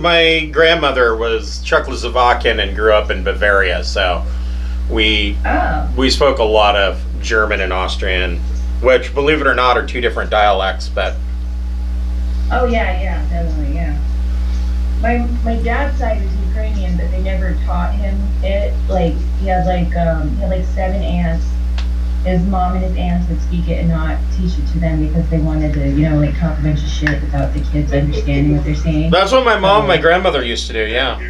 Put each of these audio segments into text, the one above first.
my grandmother was Czechoslovakian and grew up in Bavaria, so we spoke a lot of German and Austrian, which, believe it or not, are two different dialects. But oh yeah, definitely, yeah. My dad's side is Ukrainian, but they never taught him it. Like he had like 7 aunts. His mom and his aunts would speak it and not teach it to them because they wanted to, talk a bunch of shit without the kids understanding what they're saying. That's what my mom and my grandmother used to do, yeah.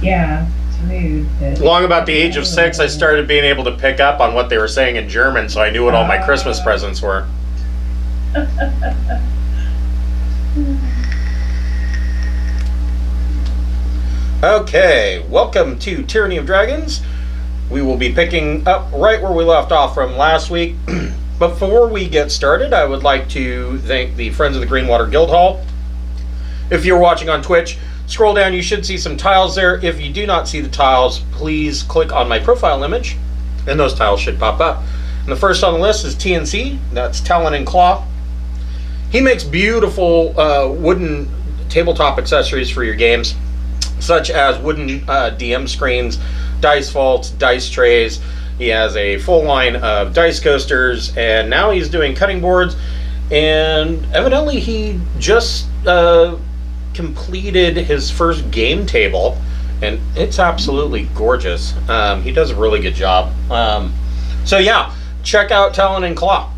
Yeah, it's rude. Long about the age of 6, I started being able to pick up on what they were saying in German, so I knew what all my Christmas presents were. Okay, welcome to Tyranny of Dragons. We will be picking up right where we left off from last week. Before we get started, I would like to thank the Friends of the Greenwater Guildhall. If you're watching on Twitch, scroll down, you should see some tiles there. If you do not see the tiles, please click on my profile image, and those tiles should pop up. And the first on the list is TNC, that's Talon Claw. He makes beautiful wooden tabletop accessories for your games, such as wooden DM screens, dice vaults, dice trays. He has a full line of dice coasters, and now he's doing cutting boards, and evidently he just completed his first game table, and it's absolutely gorgeous. He does a really good job. So yeah, check out Talon Claw.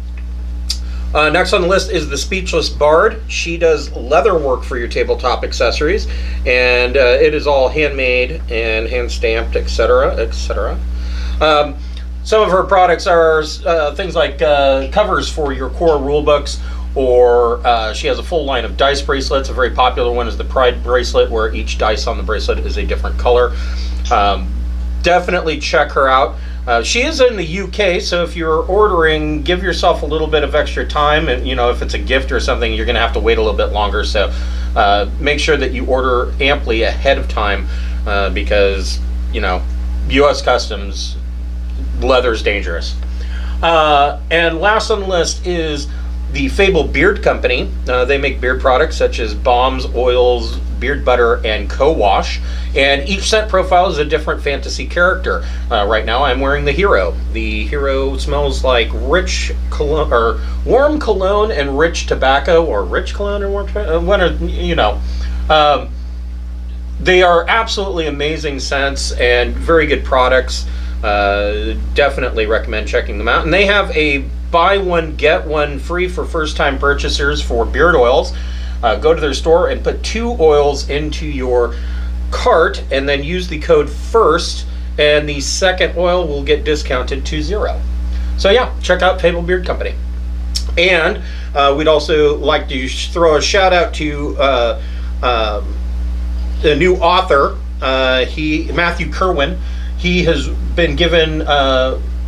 Next on the list is the Speechless Bard. She does leather work for your tabletop accessories, and it is all handmade and hand stamped, etc., etc. Some of her products are things like covers for your core rule books, or she has a full line of dice bracelets. A very popular one is the Pride bracelet, where each dice on the bracelet is a different color. Definitely check her out. She is in the UK, so if you're ordering, give yourself a little bit of extra time, and if it's a gift or something, you're going to have to wait a little bit longer. So make sure that you order amply ahead of time, because U.S. Customs, leather's dangerous. And last on the list is the Fable Beard Company. They make beard products such as balms, oils, beard butter, and co-wash. And each scent profile is a different fantasy character. Right now I'm wearing the hero. The hero smells like rich cologne, or warm cologne and rich tobacco, or rich cologne and warm tobacco, they are absolutely amazing scents and very good products. Definitely recommend checking them out. And they have a buy one, get one free for first-time purchasers for beard oils. Go to their store and put 2 oils into your cart, and then use the code FIRST, and the second oil will get discounted to 0. So yeah, check out Fable Beard Company. And we'd also like to throw a shout out to a new author, Matthew Kerwin. He has been given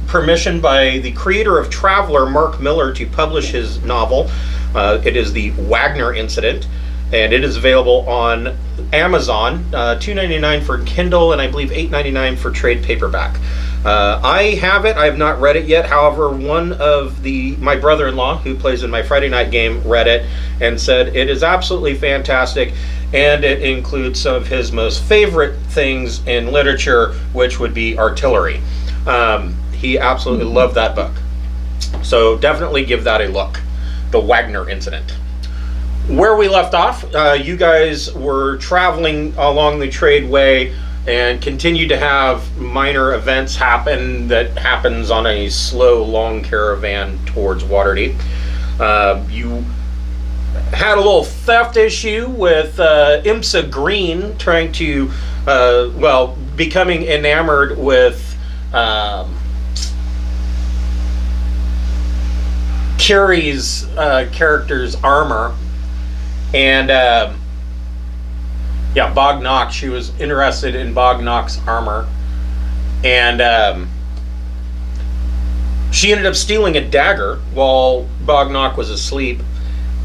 permission by the creator of Traveler, Mark Miller, to publish his novel. It is the Wagner Incident, and it is available on Amazon, $2.99 for Kindle, and I believe $8.99 for trade paperback. I have it. I have not read it yet. However, one of my brother-in-law, who plays in my Friday night game, read it and said it is absolutely fantastic, and it includes some of his most favorite things in literature, which would be artillery. He absolutely loved that book. So definitely give that a look. The Wagner Incident. Where we left off, you guys were traveling along the tradeway and continue to have minor events happen that happens on a slow, long caravan towards Waterdeep. You had a little theft issue with Imsa Green trying to, becoming enamored with Carrie's character's armor. And Bognock, she was interested in Bognock's armor, and she ended up stealing a dagger while Bognock was asleep,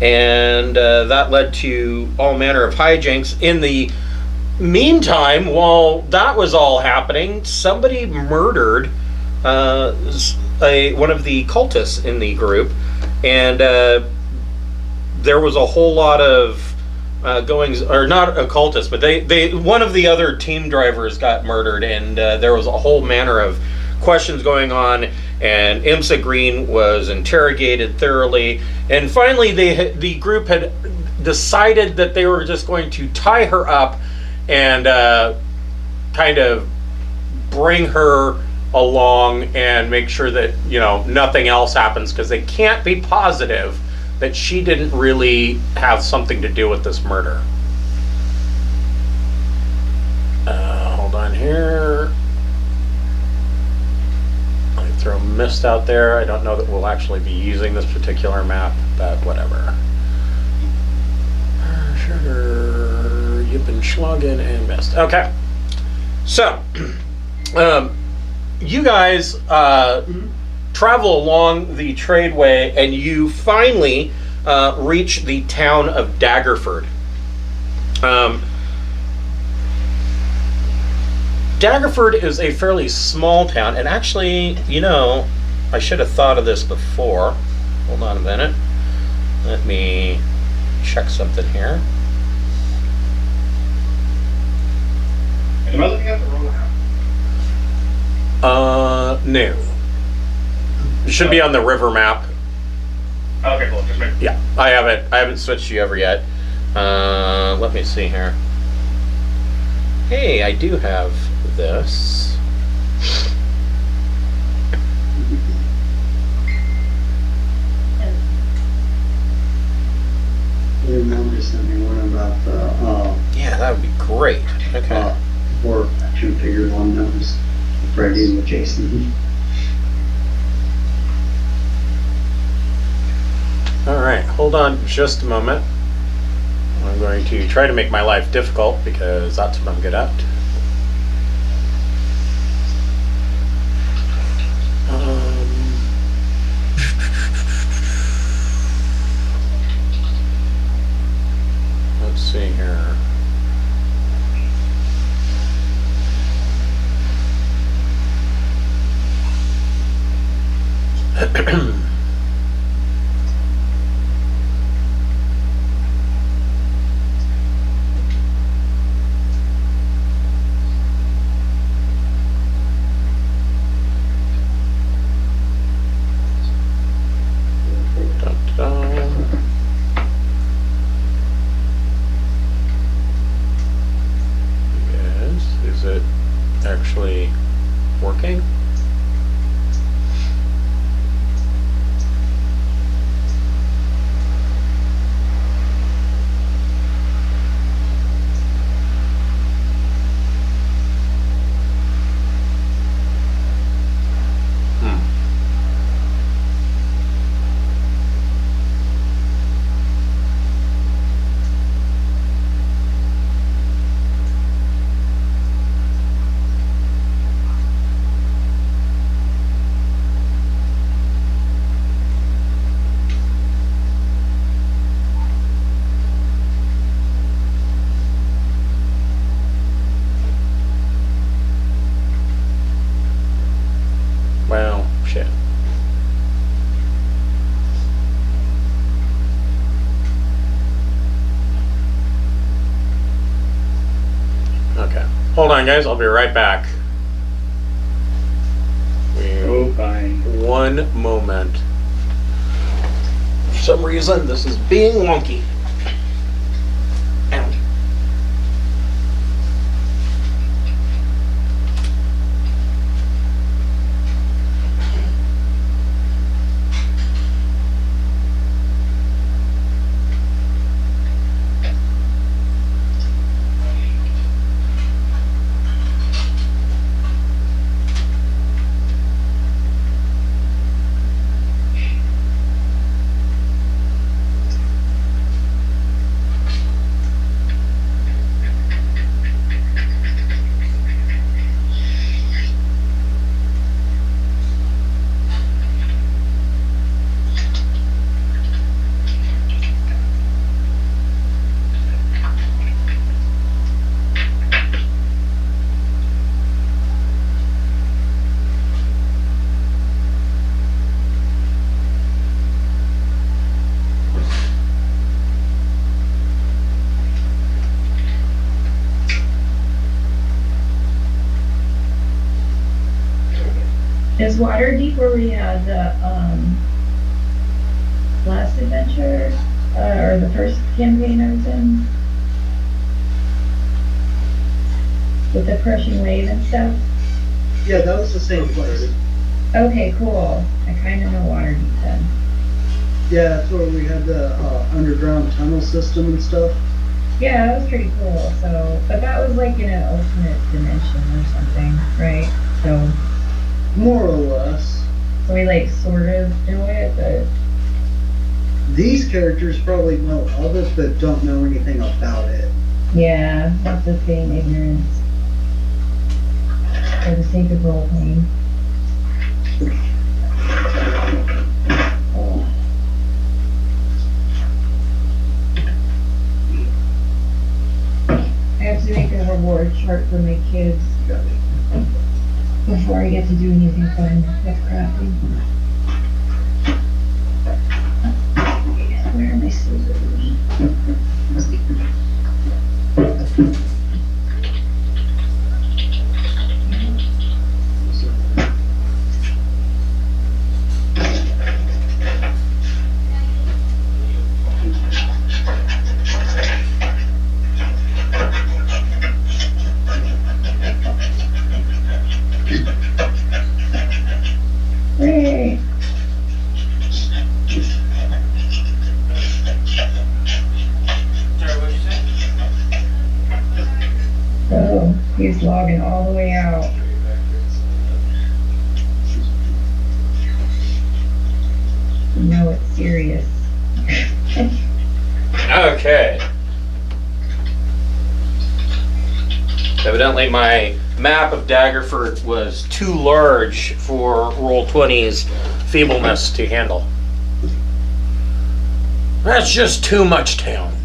and that led to all manner of hijinks. In the meantime, while that was all happening, somebody murdered one of the cultists in the group, and there was a whole lot of goings, or not occultists, but they one of the other team drivers got murdered, and there was a whole manner of questions going on, and Imsa Green was interrogated thoroughly, and finally the group had decided that they were just going to tie her up and kind of bring her along and make sure that, you know, nothing else happens, because they can't be positive that she didn't really have something to do with this murder. Hold on here. I throw mist out there. I don't know that we'll actually be using this particular map, but whatever. Sugar, you've been schlugging and mist. Okay. So, you guys travel along the tradeway, and you finally reach the town of Daggerford. Daggerford is a fairly small town, and actually, you know, I should have thought of this before. Hold on a minute. Let me check something here. Am I looking at the Roadhouse? No. It should be on the river map. Okay, cool. Just make. Yeah, I haven't switched you over yet. Let me see here. Hey, I do have this. You remember sent me one about the Yeah, that would be great. Okay. or action figure one that was Freddy with Jason. Alright, hold on just a moment. I'm going to try to make my life difficult, because that's what I'm good at. Let's see here. Yes, is it actually working? Well, shit. Okay. Hold on, guys. I'll be right back. Oh, fine. One moment. For some reason, this is being wonky. Ow. Is Waterdeep where we had the last adventure or the first campaign I was in with the crushing wave and stuff? Yeah, that was the same place. Okay, cool. I kind of know Waterdeep then. Yeah, that's where we had the underground tunnel system and stuff. Yeah, that was pretty cool. So, but that was like in an alternate dimension or something, right? So, More or less. so we like sort of know it, but These characters probably know of it, but don't know anything about it. yeah, that's the same ignorance for the sake of role playing. Oh. I have to make a reward chart for my kids before I get to do anything fun with crafting. Where are my scissors? Hey. Oh, he's logging all the way out. You know it's serious. Okay. Evidently my map of Daggerford was too large for Roll20's feebleness to handle. That's just too much town.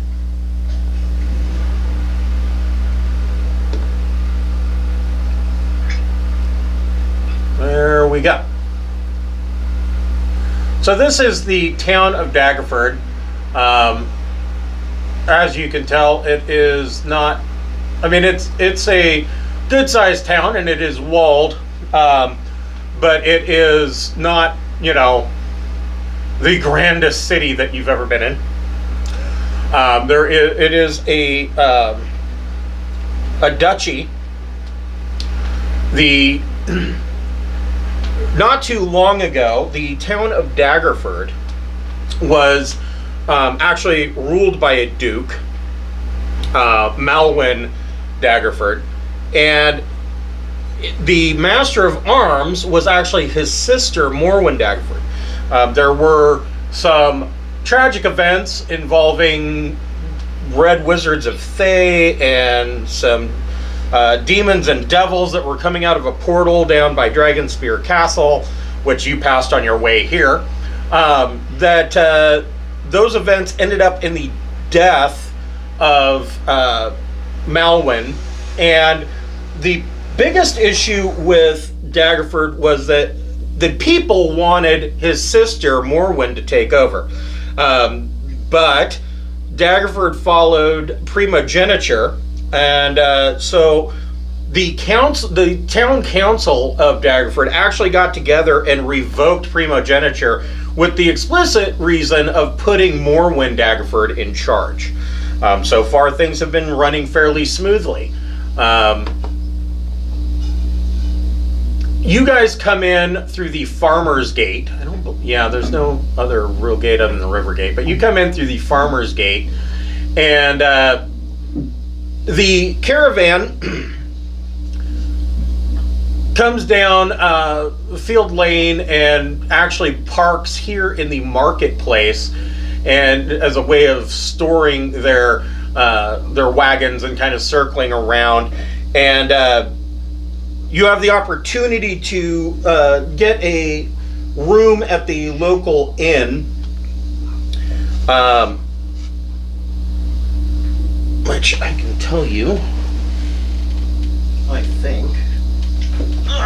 There we go. So this is the town of Daggerford. As you can tell, it is not, I mean, it's a good-sized town and it is walled, but it is not, you know, the grandest city that you've ever been in. It is a duchy. Not too long ago, the town of Daggerford was actually ruled by a duke, Malwyn Daggerford, and the master of arms was actually his sister, Morwen Daggerford. There were some tragic events involving red wizards of Thay and some demons and devils that were coming out of a portal down by Dragonspear Castle, which you passed on your way here. Those events ended up in the death of Malwyn, and the biggest issue with Daggerford was that the people wanted his sister Morwen to take over, but Daggerford followed primogeniture, and so the town council of Daggerford actually got together and revoked primogeniture with the explicit reason of putting Morwen Daggerford in charge. So far, things have been running fairly smoothly. You guys come in through the Farmer's Gate. There's no other real gate other than the River Gate, but you come in through the Farmer's Gate, and the caravan comes down Field Lane and actually parks here in the marketplace, and as a way of storing their wagons and kind of circling around. And you have the opportunity to get a room at the local inn, which I can tell you, I think. Hold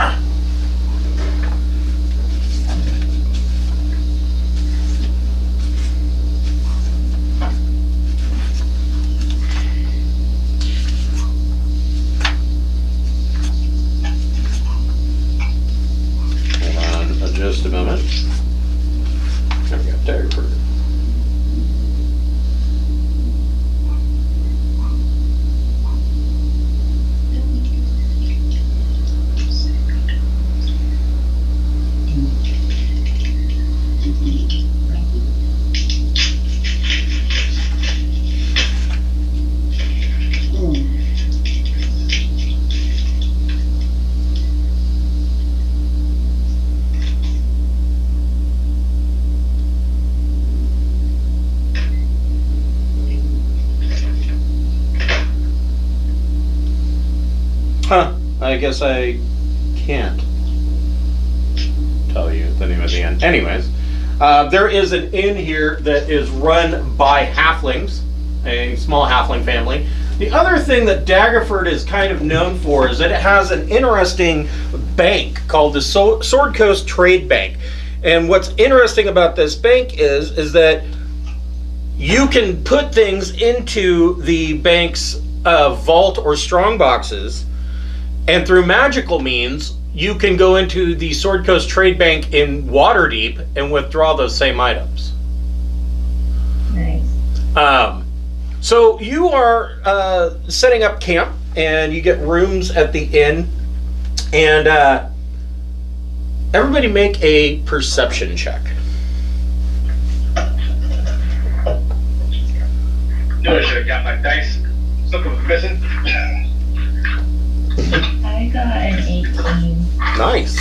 I guess I can't tell you the name of the inn. Anyways, there is an inn here that is run by halflings, a small halfling family. The other thing that Daggerford is kind of known for is that it has an interesting bank called the Sword Coast Trade Bank. And what's interesting about this bank is that you can put things into the bank's vault or strong boxes, and through magical means, you can go into the Sword Coast Trade Bank in Waterdeep and withdraw those same items. Nice. So you are setting up camp, and you get rooms at the inn, and everybody make a perception check. Knew I should have got my dice. Something was missing. I got an 18. Nice.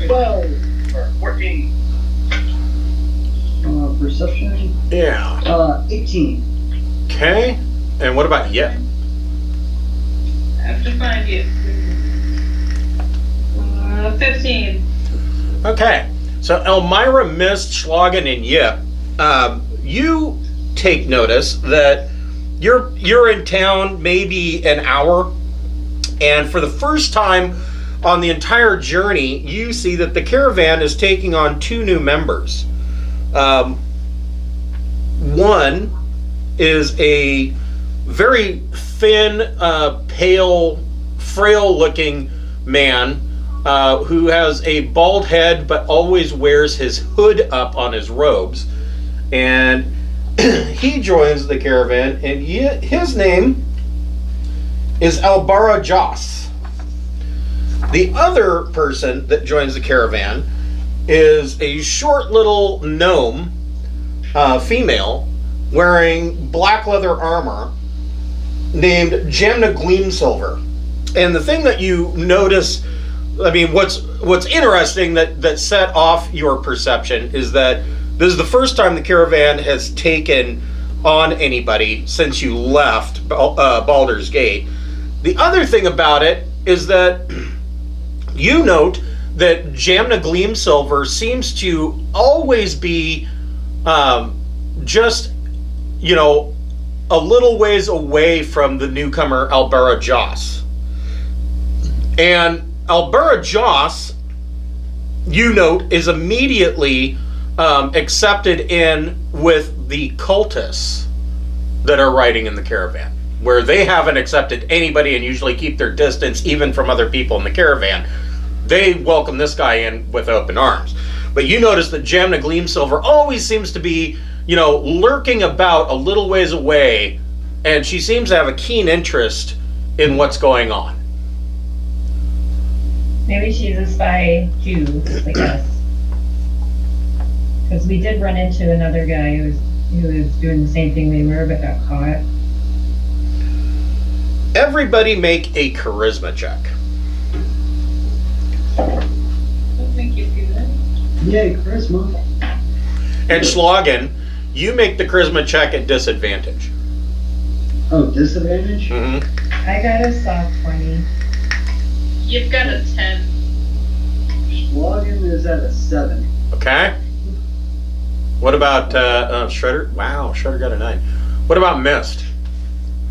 Well, or 14. Perception. Yeah. 18. Okay. And what about you? I have to find you. 15. Okay. So Elmira, Mist, Schlagen, and Yip, you take notice that you're in town maybe an hour, and for the first time on the entire journey, you see that the caravan is taking on 2 new members. One is a very thin, pale, frail-looking man who has a bald head but always wears his hood up on his robes. And he joins the caravan, and his name is Albara Joss. The other person that joins the caravan is a short little gnome, female, wearing black leather armor, named Jamna Gleamsilver. And the thing that you notice, I mean, what's interesting that set off your perception is that this is the first time the caravan has taken on anybody since you left Baldur's Gate. The other thing about it is that you note that Jamna Gleamsilver seems to always be just, a little ways away from the newcomer Albara Joss. And Albara Joss, you note, is immediately accepted in with the cultists that are riding in the caravan, where they haven't accepted anybody and usually keep their distance even from other people in the caravan. They welcome this guy in with open arms. But you notice that Jamna Gleamsilver always seems to be, lurking about a little ways away, and she seems to have a keen interest in what's going on. Maybe she's a spy too, like us. Because we did run into another guy who was doing the same thing we were, but got caught. Everybody make a charisma check. Don't make you do that. Yay, charisma. And Schlagen, you make the charisma check at disadvantage. Oh, disadvantage? Mm-hmm. I got a soft 20. You've got a 10. Schlagen is at a 7. Okay. What about Shredder? Wow, Shredder got a 9. What about Mist?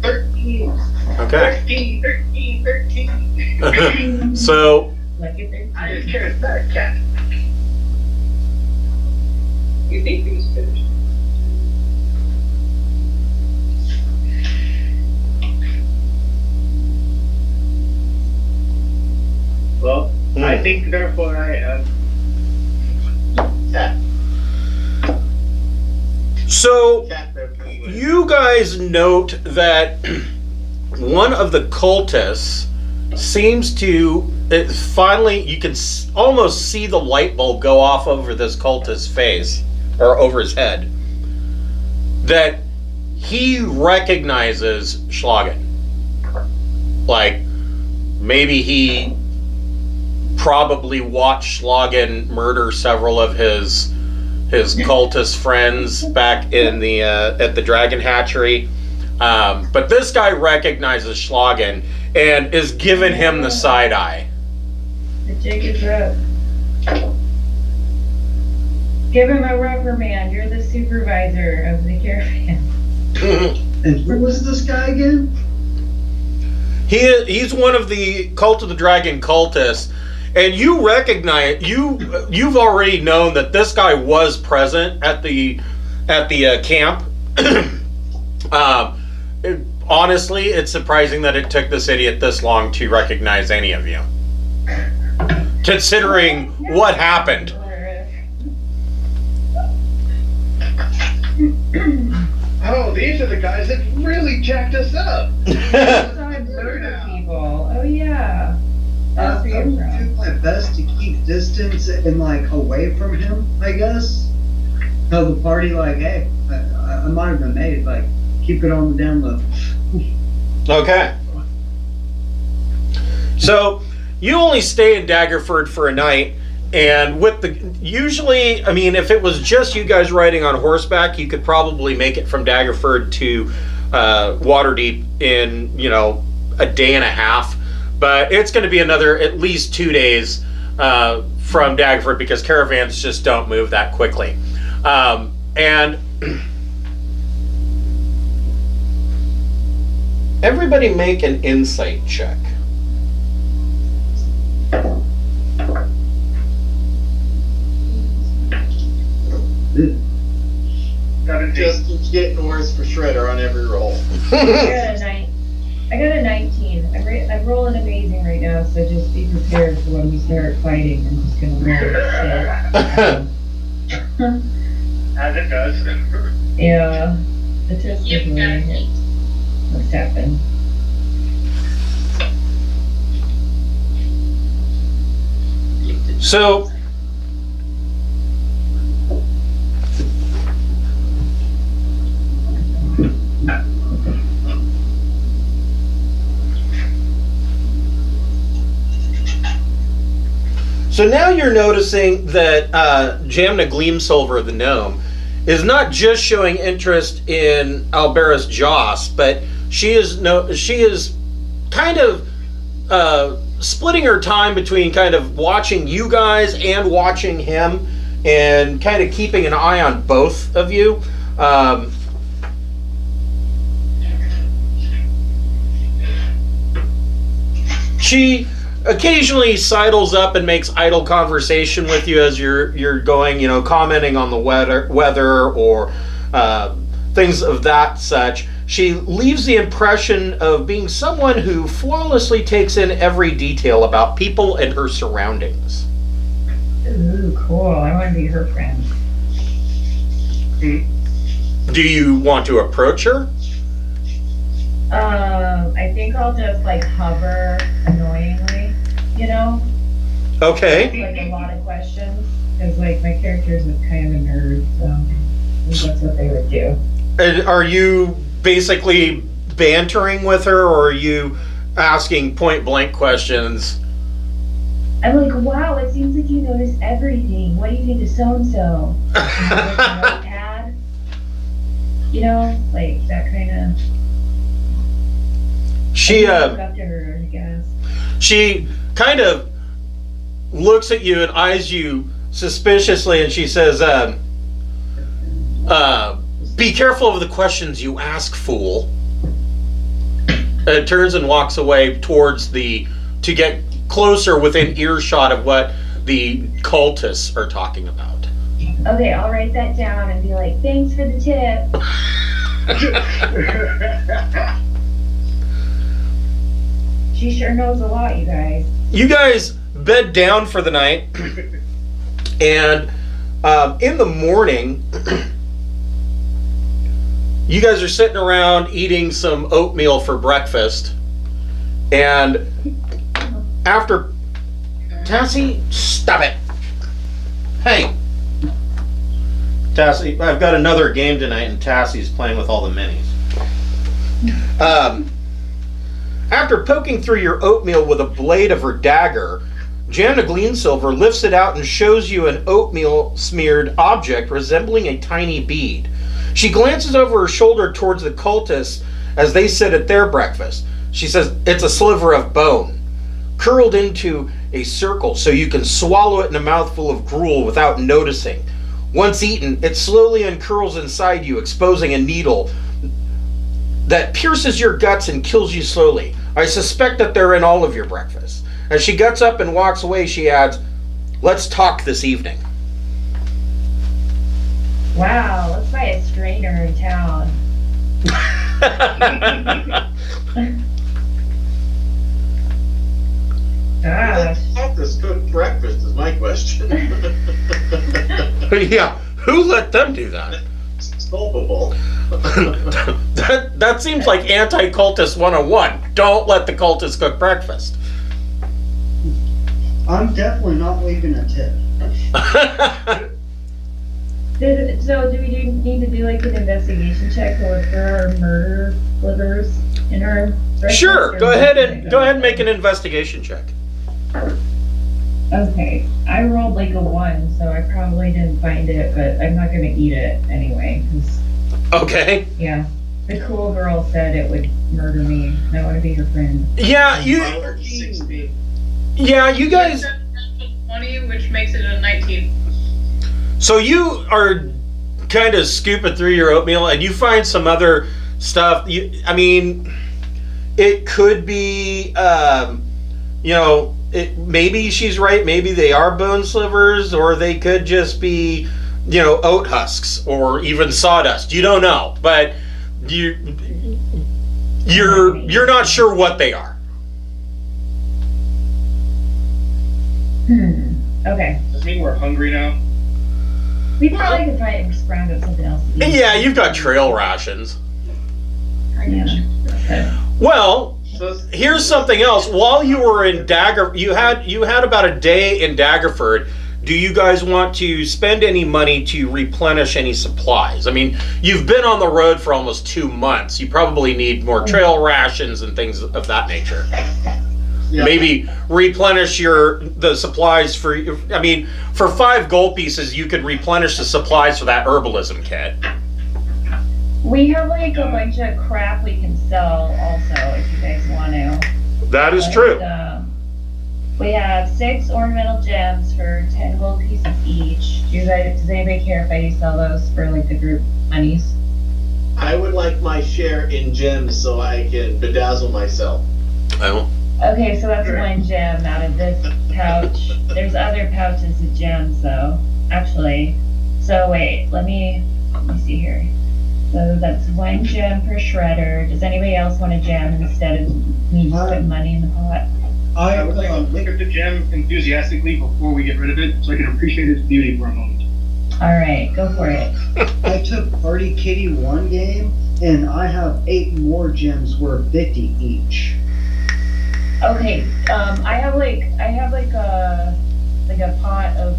13. Okay. 13. So, Like a 13. I just carried that cat. You think he was finished? Well, I think therefore I am. Cat. so Cat therefore. you guys note that one of the cultists seems to finally, you can almost see the light bulb go off over this cultist's face, or over his head, that he recognizes Schlagen. Like, maybe he probably watched Schlagen murder several of his his cultist friends back in the at the Dragon Hatchery. But this guy recognizes Schlagen and is giving him the side eye. The jig is up. Give him a reprimand. You're the supervisor of the caravan. And who was this guy again? He's one of the Cult of the Dragon cultists, and you recognize you've already known that this guy was present at the camp. Honestly, it's surprising that it took this idiot this long to recognize any of you, considering what happened. Oh, these are the guys that really jacked us up. Murder people. Oh yeah. That's where I'm you're from. doing my best to keep distance and like away from him, I guess. Tell the party like, hey, I might have been made, like, keep it on the down low. Okay. So you only stay in Daggerford for a night, and with the usually, I mean, if it was just you guys riding on horseback, you could probably make it from Daggerford to Waterdeep in, you know, a day and a half. But it's going to be another at least 2 days from Daggerford because caravans just don't move that quickly. And everybody make an insight check. Just keeps getting worse for Shredder on every roll. I got a 19. I'm rolling amazing right now, so just be prepared for when we start fighting. I'm just gonna roll shit. As it does. Yeah, the test is really hit. What's happened? So now you're noticing that Jamna Gleamsilver, the gnome, is not just showing interest in Albera's Joss, but she is kind of splitting her time between kind of watching you guys and watching him, and kind of keeping an eye on both of you. She occasionally sidles up and makes idle conversation with you as you're going, you know, commenting on the weather or things of that such. She leaves the impression of being someone who flawlessly takes in every detail about people and her surroundings. Ooh, cool. I want to be her friend. Do you want to approach her? I think I'll just like hover annoyingly, you know? Okay. Like a lot of questions, because like my character's a kind of a nerd, so I think that's what they would do. And are you basically bantering with her, or are you asking point blank questions? I'm like, wow, it seems like you notice everything. What do you think of so-and-so? Notepad? You know, like that kind of... She look up to her, I guess. She kind of looks at you and eyes you suspiciously, and she says, be careful of the questions you ask, fool. And turns and walks away towards to get closer within earshot of what the cultists are talking about. Okay, I'll write that down and be like, thanks for the tip. She sure knows a lot, you guys. You guys bed down for the night, and in the morning, you guys are sitting around eating some oatmeal for breakfast, and after... Tassie, stop it! Hey! Tassie, I've got another game tonight, and Tassie's playing with all the minis. After poking through your oatmeal with a blade of her dagger, Janna Gleansilver lifts it out and shows you an oatmeal-smeared object resembling a tiny bead. She glances over her shoulder towards the cultists as they sit at their breakfast. She says, "It's a sliver of bone, curled into a circle so you can swallow it in a mouthful of gruel without noticing. Once eaten, it slowly uncurls inside you, exposing a needle that pierces your guts and kills you slowly. I suspect that they're in all of your breakfasts." As she gets up and walks away, she adds, "Let's talk this evening." Wow, let's buy a strainer in town. Gosh. Let this cook breakfast is my question. Yeah, who let them do that? Solvable. That seems like anti-cultist 101. Don't let the cultists cook breakfast. I'm definitely not leaving a tip. So do we need to do like an investigation check to look for our murder slivers in our breakfast? Sure, Or go ahead and something? make an investigation check. Okay, I rolled like a 1, so I probably didn't find it, but I'm not gonna eat it anyway, 'cause, Okay. yeah, the cool girl said it would murder me, and I wanna be her friend. Yeah, you 16. guys. 20, which makes it a 19. So you are kind of scooping through your oatmeal, and you find some other stuff. I mean, it could be, maybe she's right. Maybe they are bone slivers, or they could just be, oat husks, or even sawdust. You don't know, but you're not sure what they are. Okay, Does this mean we're hungry now? we probably could find round up something else to eat. Yeah, you've got trail rations. Yeah. Okay. Well, So, here's something else. While you were in you had about a day in Daggerford. Do you guys want to spend any money to replenish any supplies? I mean, you've been on the road for almost 2 months. You probably need more trail rations and things of that nature. yeah. Maybe replenish the supplies for 5 gold pieces, you could replenish the supplies for that herbalism kit. We have like a bunch of crap we can sell also, if you guys want to. That is But, true. We have 6 ornamental gems for 10 gold pieces each. Does anybody care if I sell those for like the group monies? I would like my share in gems so I can bedazzle myself. I don't. Okay, so that's 1 gem out of this pouch. There's other pouches of gems though, actually. So wait, let me see here. So that's 1 gem per shredder. Does anybody else want a gem instead of me just putting money in the pot? I would like to look at the gem enthusiastically before we get rid of it, so I can appreciate its beauty for a moment. Alright, go for it. I took Party Kitty 1 game, and I have 8 more gems worth 50 each. Okay, I have a pot of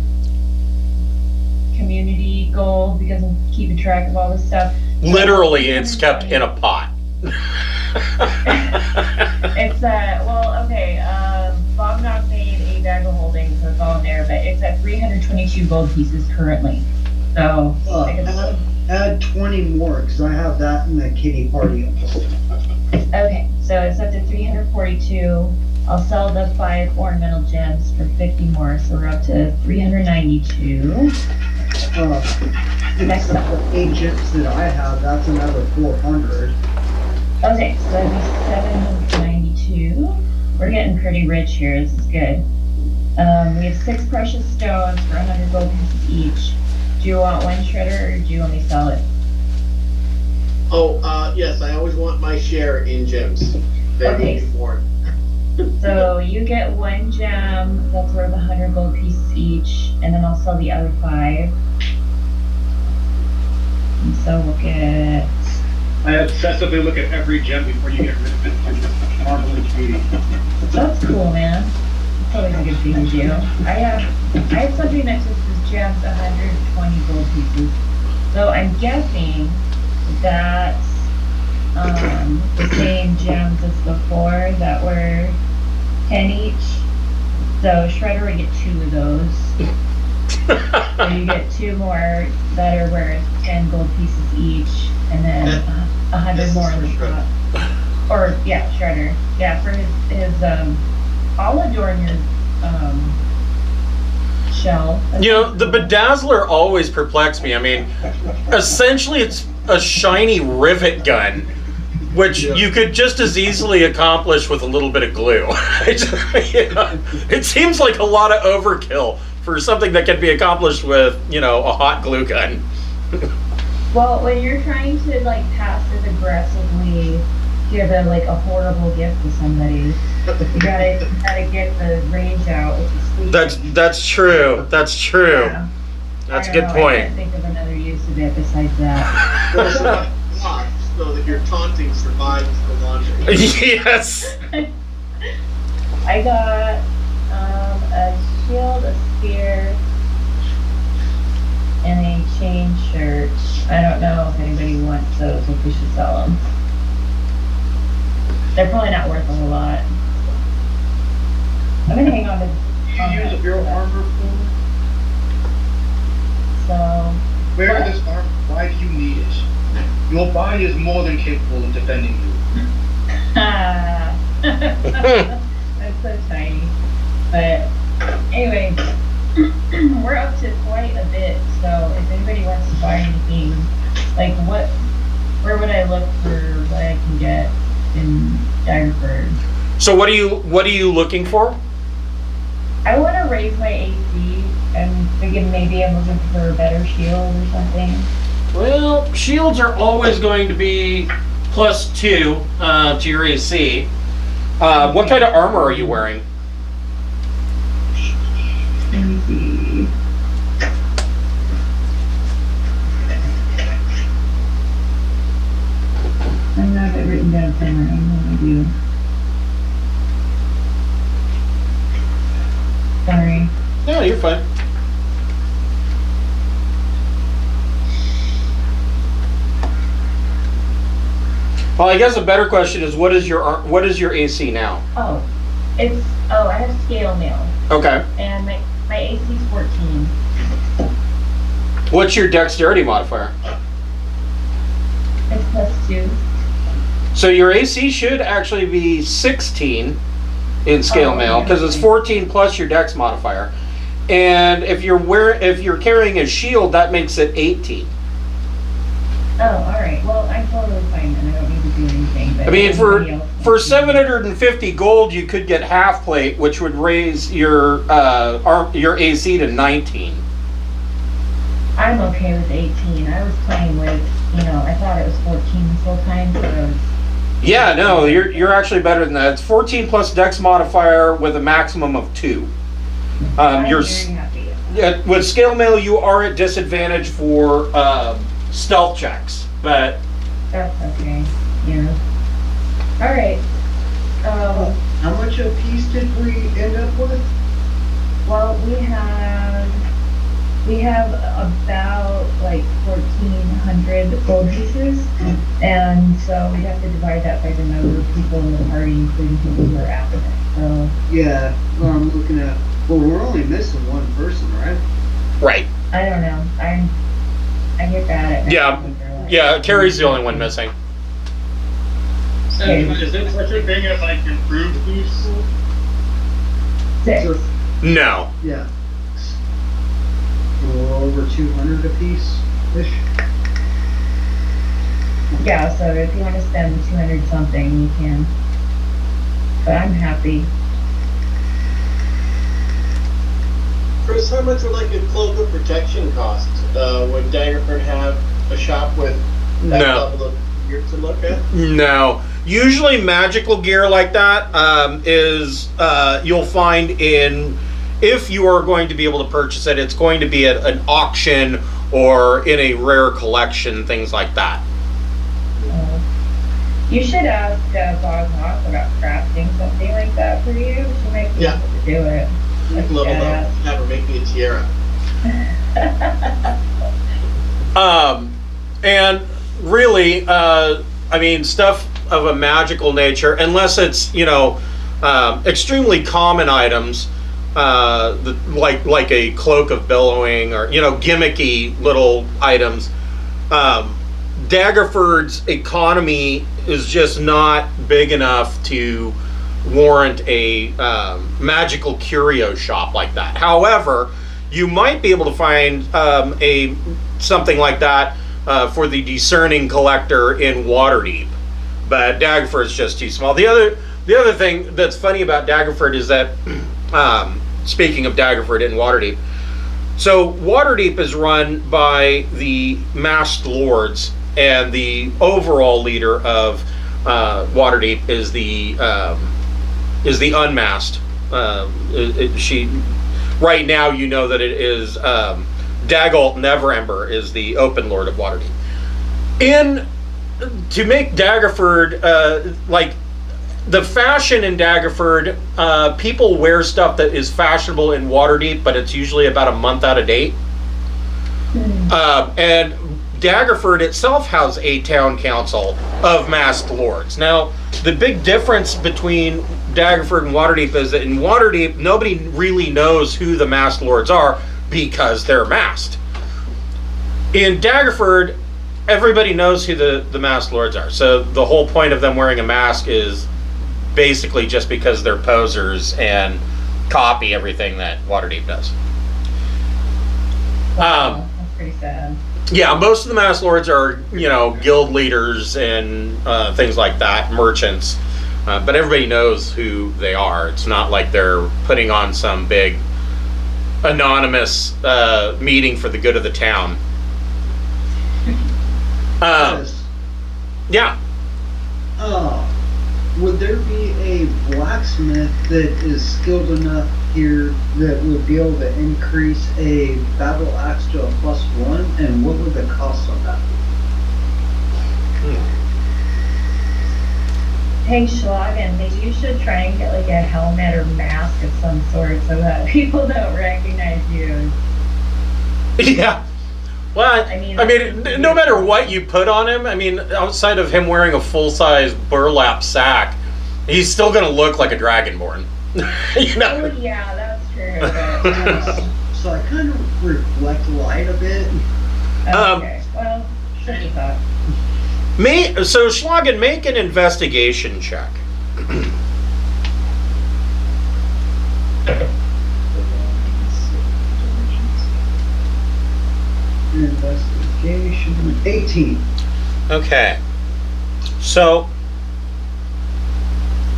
community gold because I'm keeping track of all this stuff. Literally, it's kept in a pot. It's Wagner made a bag of holding, so it's all in there, but it's at 322 gold pieces currently. So Add 20 more, because I have that in the kitty party. okay, so it's up to 342. I'll sell the 5 ornamental gems for 50 more, so we're up to 392. Next up. The 8 gems that I have, that's another 400. Okay, so that'd be 792. We're getting pretty rich here. This is good. We have 6 precious stones for 100 gold pieces each. Do you want 1 shredder, or do you want me to sell it? Oh, yes, I always want my share in gems. They Okay. need more. So you get 1 gem that's worth 100 gold pieces each, and then I'll sell the other 5. And so we'll get. I obsessively look at every gem before you get rid of it. It's just marvel its beauty. That's cool, man. That's always a good thing to do. I have something that just says gems 120 gold pieces. So I'm guessing that's the same gems as before that were 10 each. So Shredder would get 2 of those. So you get 2 more that are worth 10 gold pieces each, and then 100 This more is in the for top. Or yeah, Shredder. Yeah, for his I'll adorn your shell. You know, the Bedazzler always perplexed me. I mean, essentially it's a shiny rivet gun, which you could just as easily accomplish with a little bit of glue. It seems like a lot of overkill for something that can be accomplished with, a hot glue gun. Well, when you're trying to like passive aggressively give a horrible gift to somebody, you gotta get the range out with the sweet. That's true. That's true. Yeah. That's a I good don't know, I point. can't think of another use of it besides that. Well, so that your taunting survives the launching. Yes. I got a shield, a spear, and a chain shirt. I don't know if anybody wants those, if we should sell them. They're probably not worth a whole lot. I'm gonna hang on to. You use a bureau armor for? So. Wear What? this armor. Why do you need it? Your body is more than capable of defending you. That's so tiny. But anyway, we're up to quite a bit. So if anybody wants to buy anything, where would I look for what I can get in Dagerford? So what are you looking for? I want to raise my AC. I'm thinking maybe I'm looking for a better shield or something. Well, shields are always going to be +2 to your AC. What kind of armor are you wearing? Let me see. I don't have it written down somewhere. I know I do. Sorry. No, you're fine. Well, I guess a better question is what is your AC now? I have scale mail, Okay. and my AC is 14. What's your dexterity modifier? It's +2. So your AC should actually be 16 in scale Oh, mail okay. because it's 14 plus your dex modifier. And if you're carrying a shield, that makes it 18. Oh, alright. Well, I'm totally fine then. I don't need to do anything. But I mean, everybody else for can. 750 gold, you could get half plate, which would raise your AC to 19. I'm okay with 18. I was playing with, I thought it was 14 this whole time, so I was. Yeah, no, you're actually better than that. It's 14 plus dex modifier with a maximum of 2. I'm You're very happy. with scale mail, you are at disadvantage for stealth checks, but That's okay. Yeah. Alright. How much a piece did we end up with? Well, we have about 1,400 gold pieces, and so we have to divide that by the number of people in the party, including people who are after it. So Yeah, well, I'm looking at. Well, we're only missing one person, right? right. I don't know. I get bad at Yeah. Yeah, Carrie's the only one missing. Okay. Is it such a thing as improved boosts? 6. So, No. yeah. We're over 200 apiece ish. Yeah, so if you want to spend 200 something, you can. But I'm happy. Chris, how much would a cloak of protection cost? Would Daggerford have a shop with that No. level of gear to look at? No. Usually magical gear like that is you'll find if you are going to be able to purchase it, it's going to be at an auction or in a rare collection, things like that. You should ask Bob Moss about crafting something like that for you. She might be Yeah. able to do it. That's Level up, badass. have her make me a tiara. And really, stuff of a magical nature, unless it's extremely common items, like a cloak of billowing, or gimmicky little items. Daggerford's economy is just not big enough to warrant a magical curio shop like that. However, you might be able to find something like that for the discerning collector in Waterdeep, but Daggerford's just too small. The other thing that's funny about Daggerford is that, speaking of Daggerford in Waterdeep, so Waterdeep is run by the masked lords, and the overall leader of Waterdeep is the unmasked. Right now, you know that it is Daggalt Neverember is the open lord of Waterdeep. To make Daggerford like the fashion in Daggerford, people wear stuff that is fashionable in Waterdeep, but it's usually about a month out of date. And Daggerford itself has a town council of masked lords. Now, the big difference between Daggerford and Waterdeep is that in Waterdeep, nobody really knows who the masked lords are because they're masked. In Daggerford, everybody knows who the masked lords are. So the whole point of them wearing a mask is basically just because they're posers and copy everything that Waterdeep does. Wow, that's pretty sad. Yeah, most of the masked lords are, guild leaders and things like that, merchants. But everybody knows who they are. It's not like they're putting on some big anonymous meeting for the good of the town. Yes. Yeah. Would there be a blacksmith that is skilled enough here that would be able to increase a battle axe to a +1? And what would the cost on that be? Hey Schlagen, maybe you should try and get like a helmet or mask of some sort so that people don't recognize you. Yeah. Well, I mean, no matter what you put on him, outside of him wearing a full-size burlap sack, he's still going to look like a dragonborn. Oh yeah, that's true. But, So I kind of reflect light a bit. okay, well, should have thought. So Schlagen, make an investigation check. Investigation 18. Okay. So,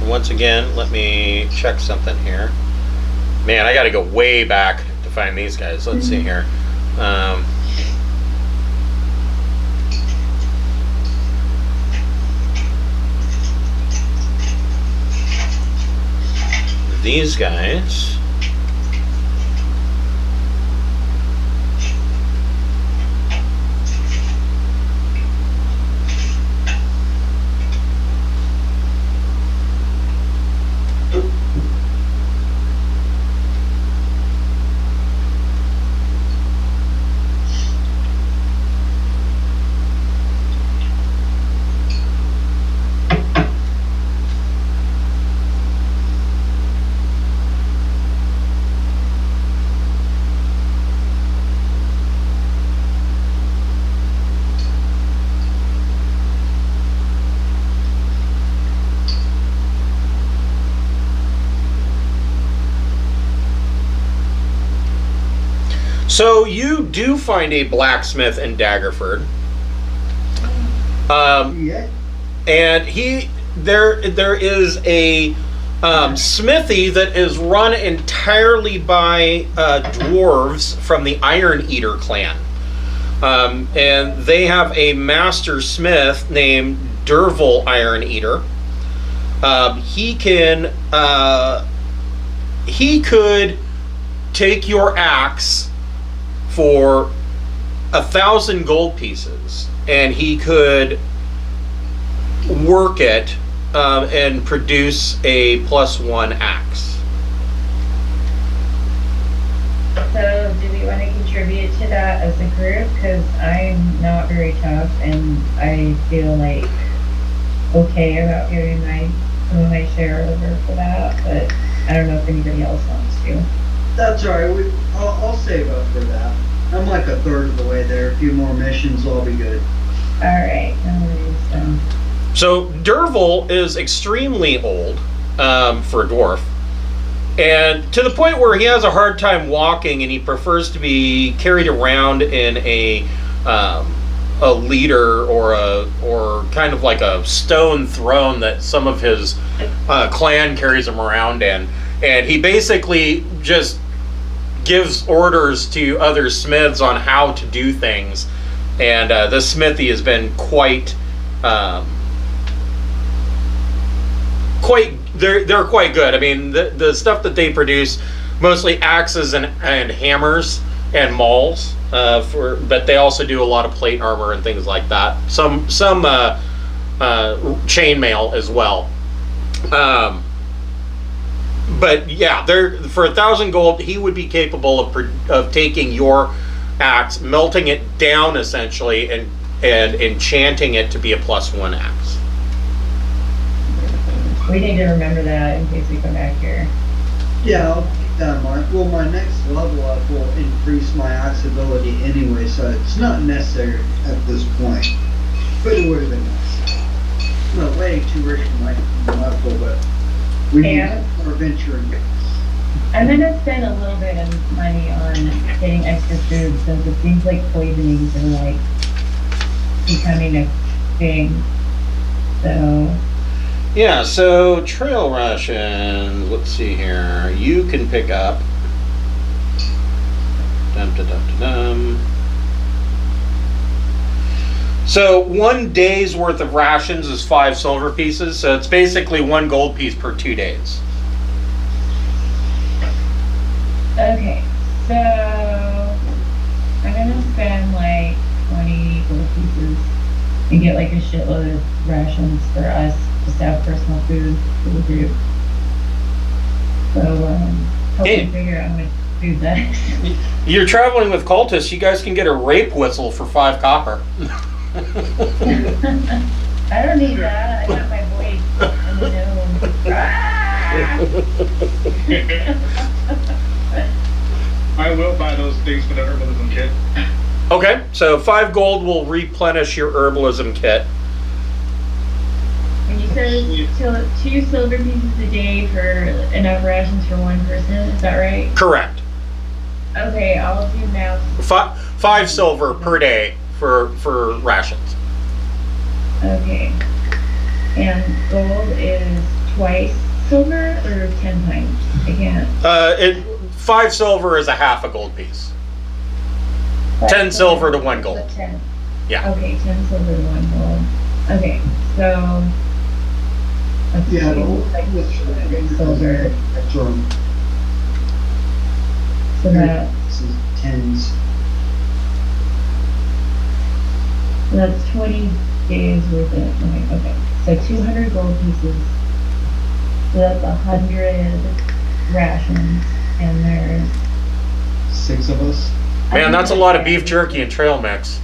once again, let me check something here. Man, I got to go way back to find these guys. Let's see here. These guys. So you do find a blacksmith in Daggerford. Yeah. And there is a smithy that is run entirely by dwarves from the Iron Eater clan. And they have a master smith named Derval Iron Eater. He could take your axe for 1,000 gold pieces, and he could work it and produce a +1 axe. So, do we want to contribute to that as a group? Because I'm not very tough, and I feel like okay about giving some of my share over for that, but I don't know if anybody else wants to. That's all right. I'll save up for that. I'm like a third of the way there. A few more missions, I'll be good. Alright, no worries then. So Derval is extremely old for a dwarf, and to the point where he has a hard time walking, and he prefers to be carried around in a leader or kind of like a stone throne that some of his clan carries him around in, and he basically just gives orders to other smiths on how to do things, and the smithy has been quite they're quite good. I mean, the stuff that they produce, mostly axes and hammers and mauls, but they also do a lot of plate armor and things like that. Some chainmail as well. But yeah, for 1,000 gold, he would be capable of taking your axe, melting it down essentially, and enchanting it to be a +1 axe. We need to remember that in case we come back here. Yeah, I'll keep that in mind. Well, my next level up will increase my axe ability anyway, so it's not necessary at this point. But it would have been nice. No, way too rich for my level, but we need more venturing. I'm gonna spend a little bit of money on getting extra food since it seems like poisonings are like becoming a thing. So Yeah, so trail rations, let's see here. You can pick up. So 1 day's worth of rations is 5 silver pieces, so it's basically 1 gold piece per 2 days. okay, so I'm gonna spend like 20 gold pieces and get like a shitload of rations for us just to have personal food for the group. So help Hey. me figure out how much food that is. You're traveling with cultists, you guys can get a rape whistle for 5 copper. I don't need that. I got my voice in the gnome. I will buy those things for the herbalism kit. Okay, so 5 gold will replenish your herbalism kit. And you said 2 silver pieces a day for enough rations for 1 person, is that right? Correct. Okay, I'll do math. 5 silver per day for rations. Okay. And gold is twice silver or 10 times? I can't. 5 silver is a half a gold piece. 10 silver to 1 gold. So 10. Yeah. Okay, 10 silver to 1 gold. Okay, so. Let's Yeah, see, like silver. So Tens. that's 20 days worth of. Okay, so 200 gold pieces. So that's 100 rations, and there's 6 of us. Man, that's a lot of beef jerky and trail mix.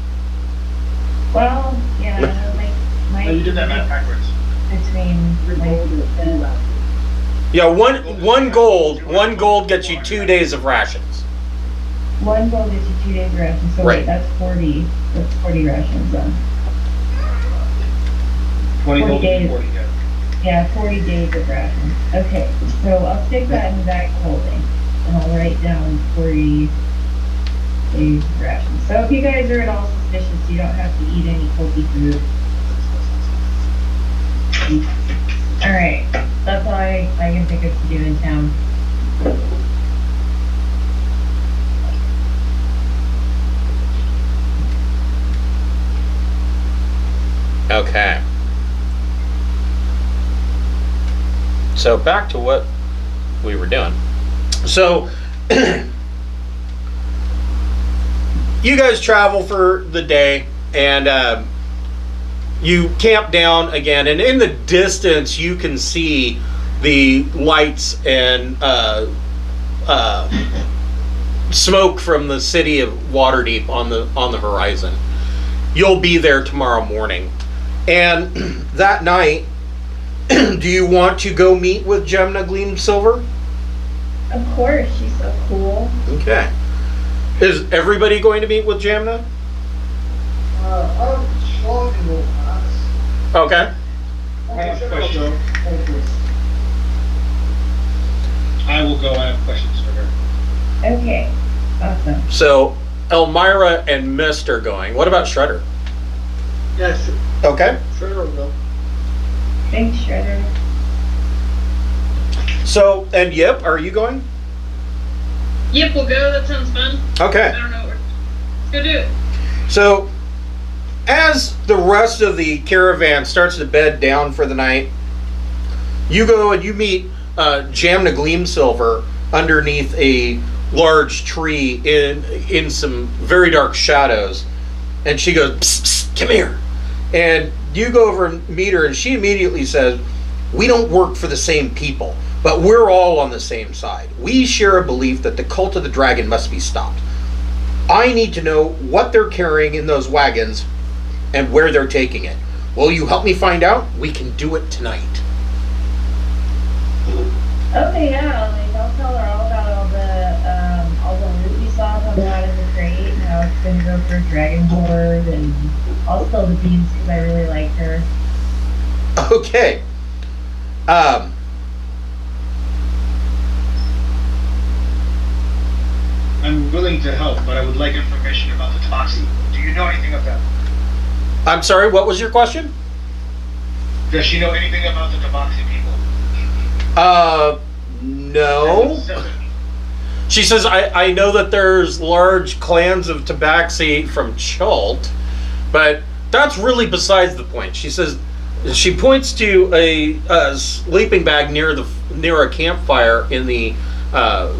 Well, yeah, my Oh, you did that math backwards. between like Yeah, one gold gets you 2 days of rations. 1 gold gets you 2 days of rations. So Right. wait, that's 40. That's 40 rations then. 20 gold days. and 40, yeah. Yeah, 40 days of rations. Okay, so I'll stick that in the back holding, and I'll write down 40 days of rations. So if you guys are at all suspicious, you don't have to eat any culty food. Alright, that's all I can think of to do in town. Okay. So back to what we were doing. So you guys travel for the day, and you camp down again, and in the distance you can see the lights and smoke from the city of Waterdeep on the horizon. You'll be there tomorrow morning, and that night, do you want to go meet with Gemna Gleam Silver? Of course, she's so cool. Okay. Is everybody going to meet with Jamna? Slogan will ask. Okay. I have a question. Focus. I will go. I have questions for her. Okay, awesome. So Elmira and Mist are going. What about Shredder? Yeah, Okay. sure will go. Thanks, Shredder. So, and Yip, are you going? Yep, we'll go. That sounds fun. Okay. I don't know. Let's go do it. So, as the rest of the caravan starts to bed down for the night, you go and you meet Jamna Gleamsilver underneath a large tree in some very dark shadows, and she goes, psst, psst, come here. And you go over and meet her, and she immediately says, we don't work for the same people, but we're all on the same side. We share a belief that the cult of the dragon must be stopped. I need to know what they're carrying in those wagons and where they're taking it. Will you help me find out? We can do it tonight. Okay, yeah, like I'll tell her all about all the loot we saw come out of the crate and how it's gonna go for Dragonford, and I'll spill the beans because I really like her. Okay. I'm willing to help, but I would like information about the Tabaxi. Do you know anything of them? I'm sorry, what was your question? Does she know anything about the Tabaxi people? No. She says, I know that there's large clans of Tabaxi from Chult, but that's really besides the point. She says, she points to a sleeping bag near a campfire in the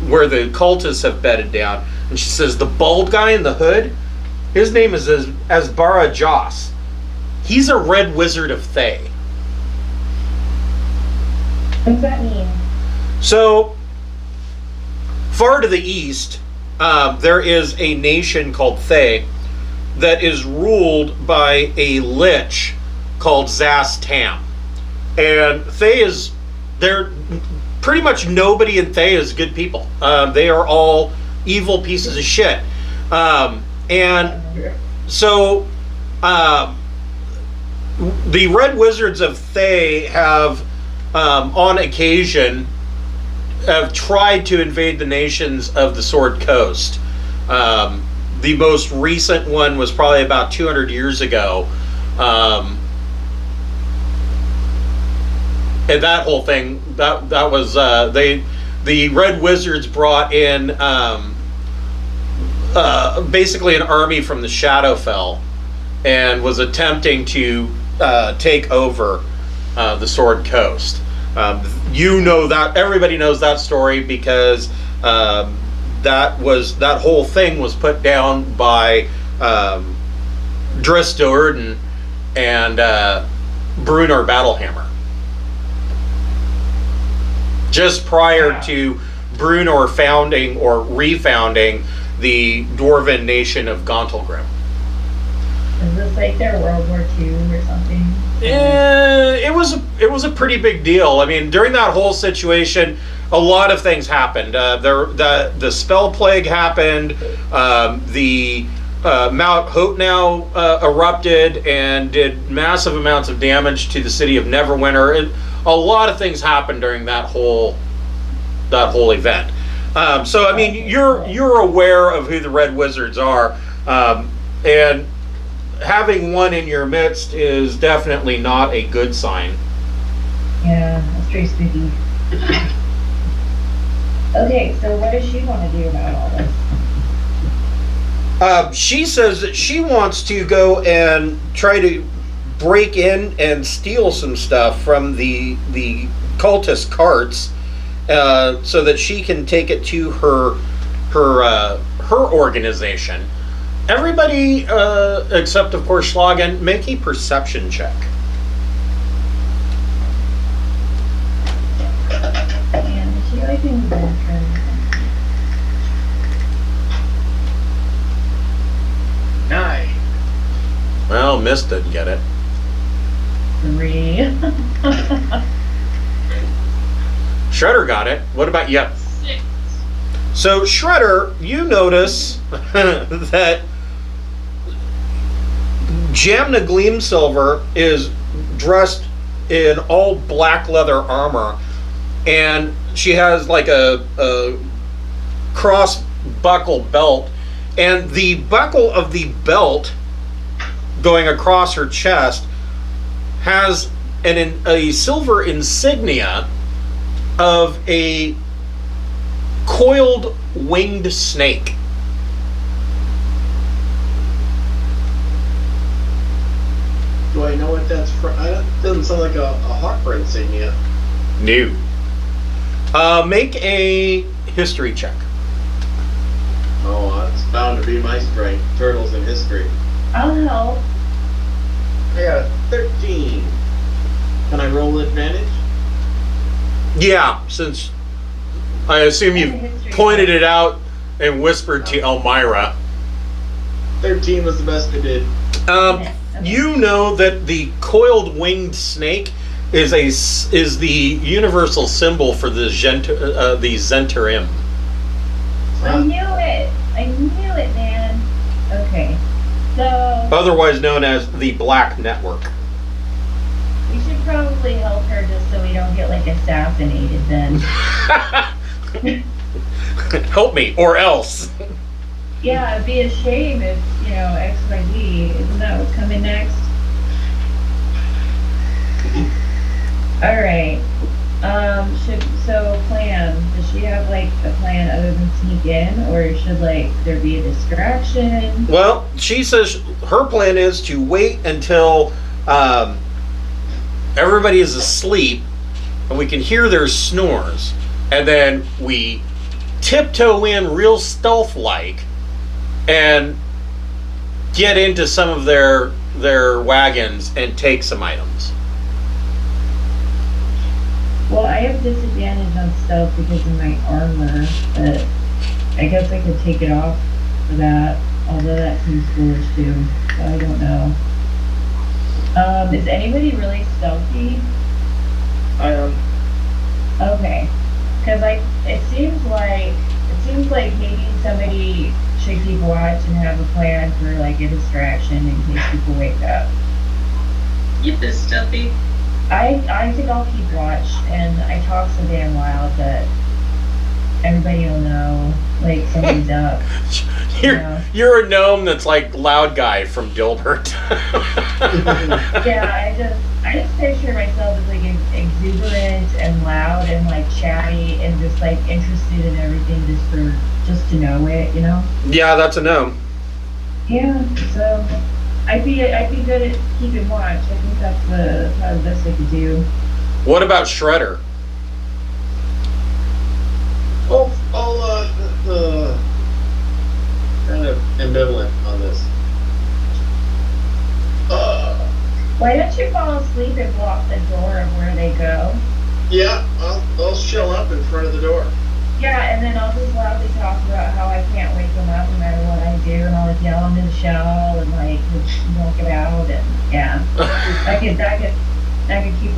where the cultists have bedded down, and she says the bald guy in the hood, his name is Asbara Joss. He's a red wizard of Thay. What does that mean? So, far to the east, there is a nation called Thay that is ruled by a lich called Zas Tam. And Thay is, they're pretty much nobody in Thay is good people. They are all evil pieces of shit. And so, the Red Wizards of Thay have, on occasion, have tried to invade the nations of the Sword Coast. The most recent one was probably about 200 years ago. And that whole thing, that was, the Red Wizards brought in basically an army from the Shadowfell and was attempting to take over the Sword Coast. You know that, everybody knows that story because that whole thing was put down by Driss Do'Urden and Brunor Battlehammer. Just prior to Brunor founding or refounding the Dwarven nation of Gauntlgrim. Is this like their World War II or something? It was a pretty big deal. I mean, during that whole situation, a lot of things happened. The spell plague happened. The Mount Hotenow erupted and did massive amounts of damage to the city of Neverwinter. And a lot of things happened during that whole event. So I mean, you're aware of who the Red Wizards are, and having one in your midst is definitely not a good sign. Yeah, that's pretty spooky. Okay, so what does she want to do about all this? She says that she wants to go and try to break in and steal some stuff from the cultist carts, so that she can take it to her organization. Everybody, except of course Schlagen, make a perception check. And is she like in the bathroom? 9. Well, Mist didn't get it. 3. Shredder got it. What about you? 6. So, Shredder, you notice that Jamna Gleamsilver is dressed in all black leather armor, and she has like a cross buckle belt, and the buckle of the belt going across her chest has a silver insignia of a coiled winged snake. Do I know what that's from? It doesn't sound like a hawker insignia. New. Make a history check. Oh, it's bound to be my strength. Turtles in history. I'll help. I got a 13. Can I roll advantage? Yeah, since I assume And you a history pointed it out and whispered to Elmira. 13 was the best I did. Okay. You know that the coiled winged snake is the universal symbol for the Zentarim. I knew it. I knew it, man. Okay. So Otherwise known as the Black Network. we should probably help her just so we don't get like assassinated then. Help me, or else. Yeah, it'd be a shame if, XYZ. Isn't that what's coming next? Alright. Plan. Does she have like a plan other than sneak in, or should like there be a distraction? Well, she says her plan is to wait until everybody is asleep and we can hear their snores, and then we tiptoe in real stealth-like and get into some of their wagons and take some items. Well, I have disadvantage on stealth because of my armor, but I guess I could take it off for that, although that seems foolish too, so I don't know. Is anybody really stealthy? I am. Okay, because it seems like maybe somebody should keep watch and have a plan for like a distraction in case people wake up. Yep, it's stuffy. I think I'll keep watch, and I talk so damn loud that everybody will know, like, somebody's up. You're a gnome that's like loud guy from Dilbert. Yeah, I just picture myself as like exuberant and loud and like chatty and just like interested in everything just to know it, Yeah, that's a gnome. Yeah, so I'd be good at keeping watch. I think that's probably the best I could do. What about Shredder? Oh, kind of ambivalent on this. Why don't you fall asleep and block the door of where they go? Yeah, I'll shell up in front of the door. Yeah, and then I'll just loudly talk about how I can't wake them up no matter what I do, and I'll like yell into the shell and like walk it out, and yeah, I could keep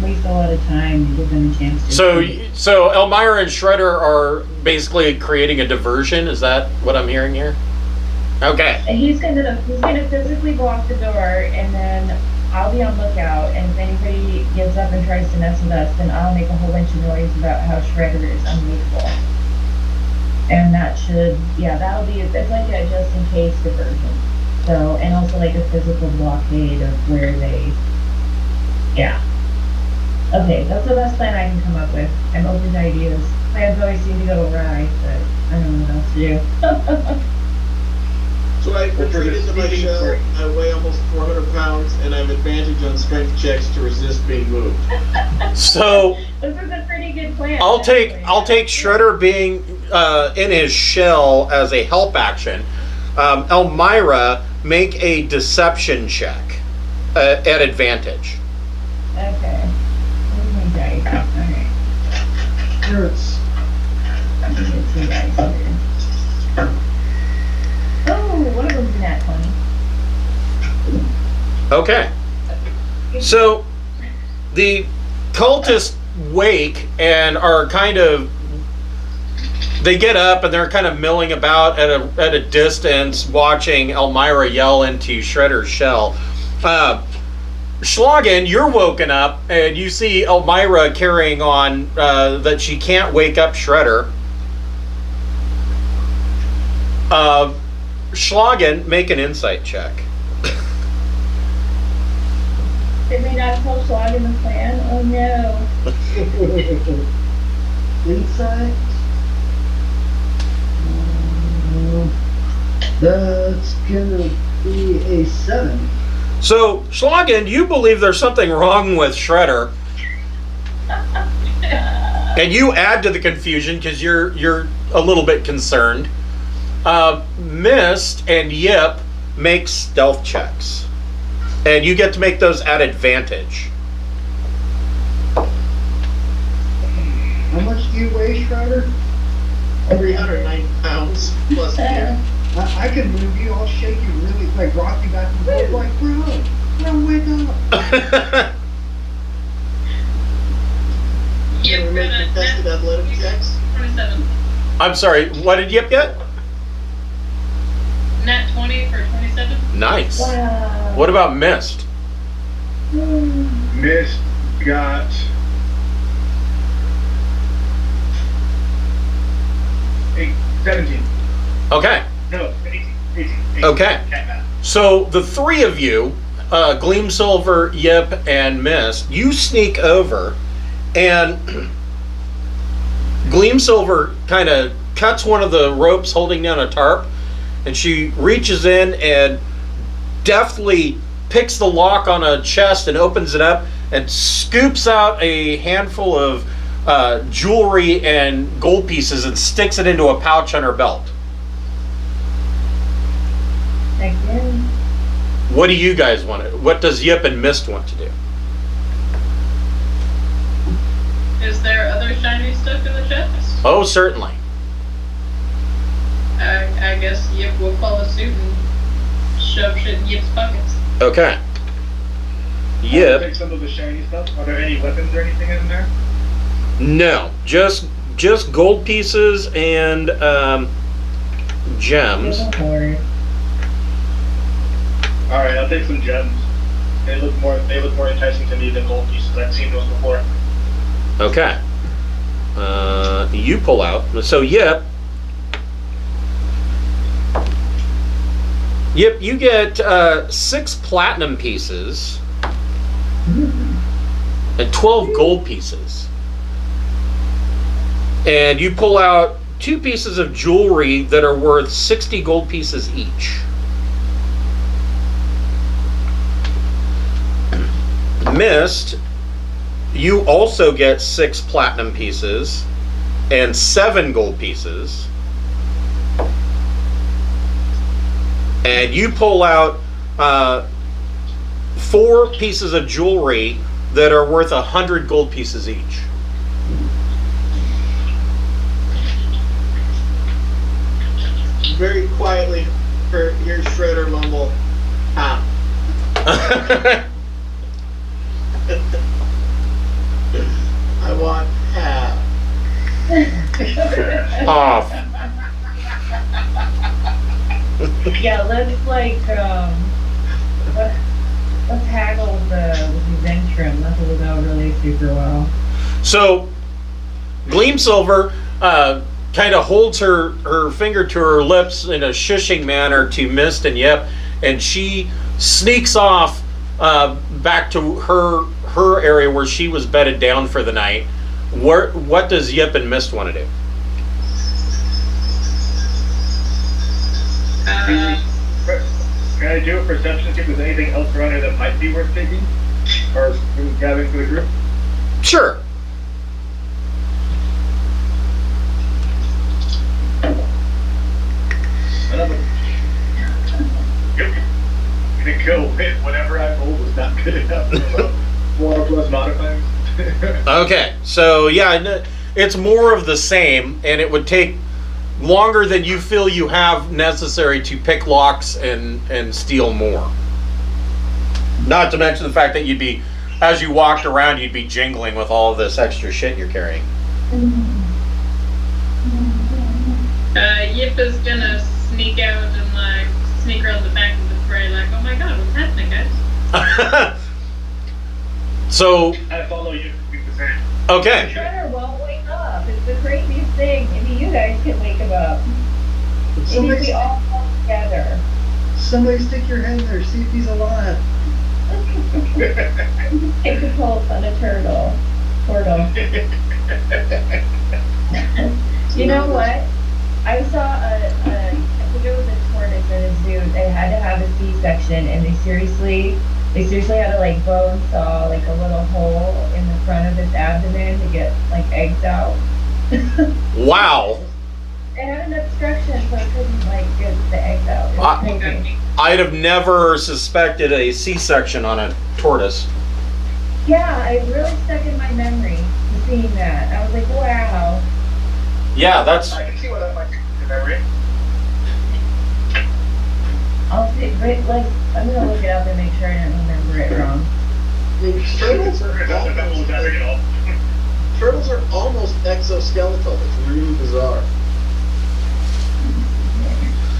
waste a lot of time to give them a chance to. So Elmira and Shredder are basically creating a diversion. Is that what I'm hearing here? Okay. And he's gonna physically block the door, and then I'll be on lookout, and if anybody gives up and tries to mess with us, then I'll make a whole bunch of noise about how Shredder is unreachable. And that'll be, it's like a just in case diversion. So, and also like a physical blockade of where they, yeah. Okay, that's the best plan I can come up with. I'm open to ideas. Plans always seem to go awry, but I don't know what else to do. So I retreat into my shell, I weigh almost 400 pounds, and I have advantage on strength checks to resist being moved. So This is a pretty good plan. I'll take actually. Shredder being in his shell as a help action. Elmira, make a deception check at advantage. Okay. Where's my dice? Alright. Hurts. I'm gonna get 2 dice here. Oh, one of them's nat 20. Okay. So the cultists wake and are kind of They get up and they're kind of milling about at a distance, watching Elmira yell into Shredder's shell. Schlagen, you're woken up and you see Elmira carrying on that she can't wake up Shredder. Schlagen, make an insight check. Did we not tell Schlagen the plan? Oh no. Insight? That's gonna be a 7. So, Schlagen, you believe there's something wrong with Shredder. And you add to the confusion because you're a little bit concerned. Mist and Yip make stealth checks. And you get to make those at advantage. How much do you weigh, Shredder? 390 pounds plus gear. I can move you, I'll shake you really, like rock you back and forth, like, bro, wake up. Can we make contested athletic checks? 27. I'm sorry, what did Yip get? Nat 20 for 27. Nice. Wow. What about Mist? Mist got 17. Okay. No, 18. 18. Okay. Cat math. So the three of you, Gleam Silver, Yip, and Mist, you sneak over, and Gleam Silver kind of cuts one of the ropes holding down a tarp, and she reaches in and deftly picks the lock on a chest and opens it up and scoops out a handful of jewelry and gold pieces and sticks it into a pouch on her belt. Again. What do you guys want to? What does Yip and Mist want to do? Is there other shiny stuff in the chest? Oh, certainly. I guess Yip will follow suit and shove shit in Yip's pockets. Okay. I'll Yip. take some of the shiny stuff. Are there any weapons or anything in there? No, just gold pieces and gems. Alright, I'll take some gems. They look more enticing to me than gold pieces. I've seen those before. Okay. You pull out. So Yip, you get 6 platinum pieces and 12 gold pieces. And you pull out 2 pieces of jewelry that are worth 60 gold pieces each. Mist, you also get 6 platinum pieces and 7 gold pieces. And you pull out 4 pieces of jewelry that are worth 100 gold pieces each. Very quietly, here's Shredder mumble, "Ah." I want half. Off. Yeah, let's let's haggle with the Zentrum. That will go really super well. So, Gleam Silver kind of holds her finger to her lips in a shushing manner to Mist and Yip, and she sneaks off back to her area where she was bedded down for the night. What does Yip and Mist want to do? Can I do a perception see if there's anything else around here that might be worth taking? Or gathering for the group? Sure. Gonna go with whatever I rolled was not good enough. 4 plus modifiers. Okay, so yeah, it's more of the same, and it would take longer than you feel you have necessary to pick locks and steal more. Not to mention the fact that you'd be, as you walked around, you'd be jingling with all of this extra shit you're carrying. Yip is gonna sneak out and like sneak around the back of the fray, like, oh my god, what's happening, guys? So, I follow you. okay. Shredder won't wake up. It's the craziest thing. Maybe you guys can wake him up. Maybe Somebody, we all come together. somebody stick your head in there, see if he's alive. Take a pulse on a turtle. Portal. You know what? I saw I think it was a tortoise at a zoo. They had to have a C-section, and they seriously had to like bone saw like a little hole in the front of its abdomen to get like eggs out. Wow. It had an obstruction, so it couldn't like get the eggs out. It was crazy. I'd have never suspected a C-section on a tortoise. Yeah, it really stuck in my memory seeing that. I was like, wow. Yeah, that's. I can see what that might be in memory. I'll see, but like, I'm gonna look it up and make sure I didn't remember it wrong. Turtles are almost exoskeletal. It's really bizarre.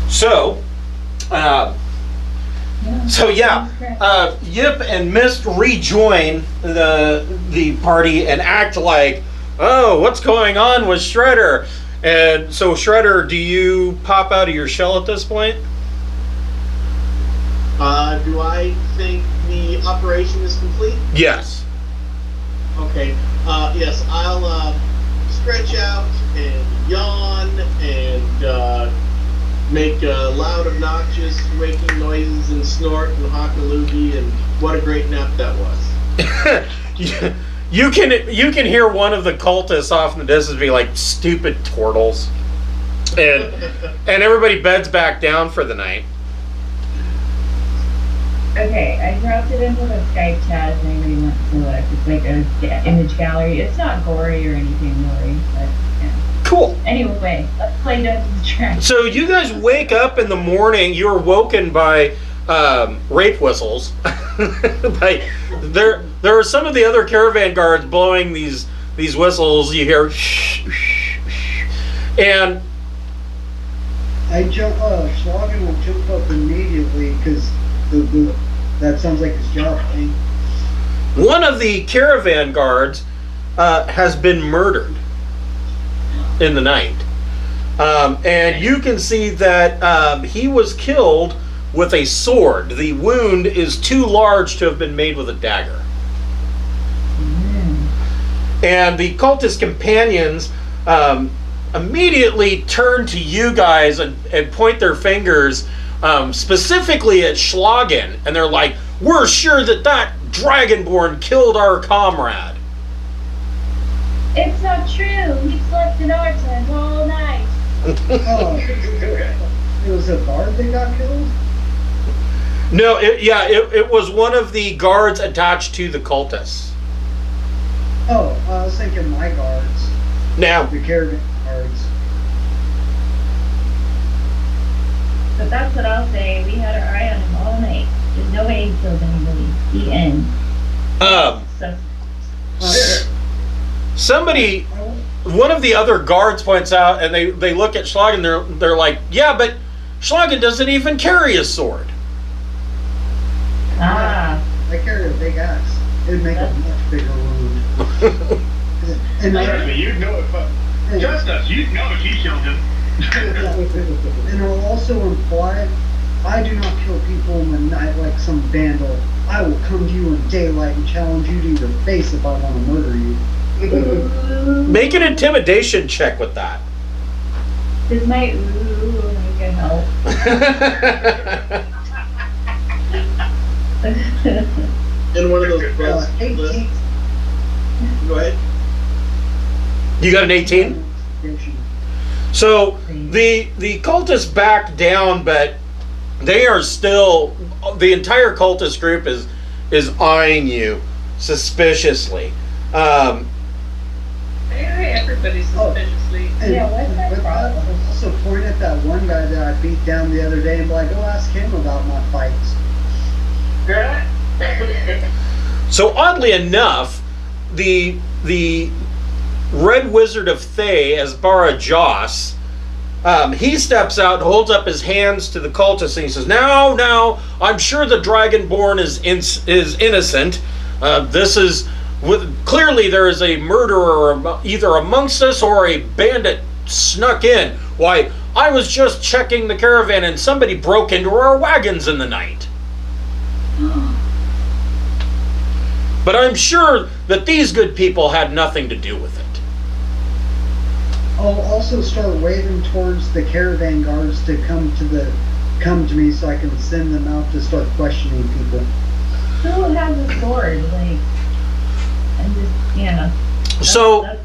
So, Yip and Mist rejoin the party and act like, oh, what's going on with Shredder? And so, Shredder, do you pop out of your shell at this point? Do I think the operation is complete? Yes. Okay. Yes, I'll stretch out and yawn and make loud, obnoxious, waking noises and snort and hock a loogie, and what a great nap that was. You can hear one of the cultists off in the distance be like, stupid turtles. And everybody beds back down for the night. Okay, I dropped it into the Skype chat if anybody wants to look. It's like a image gallery. It's not gory or anything really, but yeah. Cool. Anyway, let's play Dungeons and Dragons. So you guys wake up in the morning. You're woken by rape whistles. There are some of the other caravan guards blowing these whistles. You hear, and I jump Schlagen will jump up immediately because that sounds like his job thing. one of the caravan guards has been murdered in the night. And you can see that he was killed with a sword. The wound is too large to have been made with a dagger. And the cultist companions immediately turn to you guys and point their fingers specifically at Schlagen. And they're like, we're sure that Dragonborn killed our comrade. It's not true. He slept in our tent all night. Oh, it was a guard that got killed? No, it was one of the guards attached to the cultists. Oh, I was thinking my guards. Now, The caravan guards. But that's what I'll say. We had our eye on him all night. There's no way he killed anybody. The end. So, somebody, one of the other guards points out, and they look at Schlagen. They're like, yeah, but Schlagen doesn't even carry a sword. ah. I carry a big axe. It'd make a much bigger wound. And You'd know if just us. You'd know if he killed him. and it'll also imply, I do not kill people in the night like some vandal. I will come to you in daylight and challenge you to your face if I want to murder you. Make an intimidation check with that. Does my ooh make it help? In one of those beds. 18. Go ahead. You got an 18? So the cultists back down, but they are still, the entire cultist group is eyeing you suspiciously. Everybody suspiciously. And Yeah, what's that with that, problem? I'll also point at that one guy that I beat down the other day and be like, go ask him about my fights. So oddly enough, the Red Wizard of Thay, as Bara Joss, he steps out and holds up his hands to the cultists and he says, "Now, I'm sure the Dragonborn is innocent. This is clearly there is a murderer either amongst us or a bandit snuck in. Why, I was just checking the caravan and somebody broke into our wagons in the night. But I'm sure that these good people had nothing to do with it." I'll also start waving towards the caravan guards to come to me so I can send them out to start questioning people. Who has a sword? Like, I'm just, yeah. So That's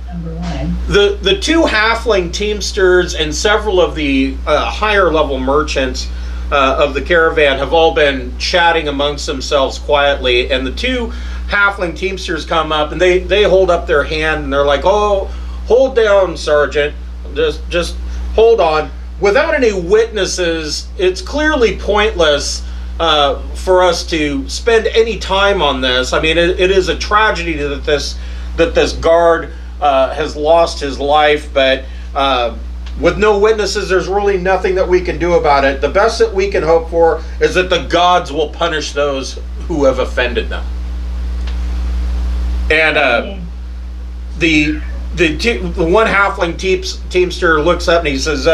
number one. the two halfling teamsters and several of the higher level merchants of the caravan have all been chatting amongst themselves quietly, and the two halfling teamsters come up and they hold up their hand and they're like, "Oh, hold down, Sergeant. Just hold on. Without any witnesses, it's clearly pointless for us to spend any time on this. I mean, it is a tragedy that this guard has lost his life, but with no witnesses, there's really nothing that we can do about it. The best that we can hope for is that the gods will punish those who have offended them." And the one halfling teamster looks up and he says,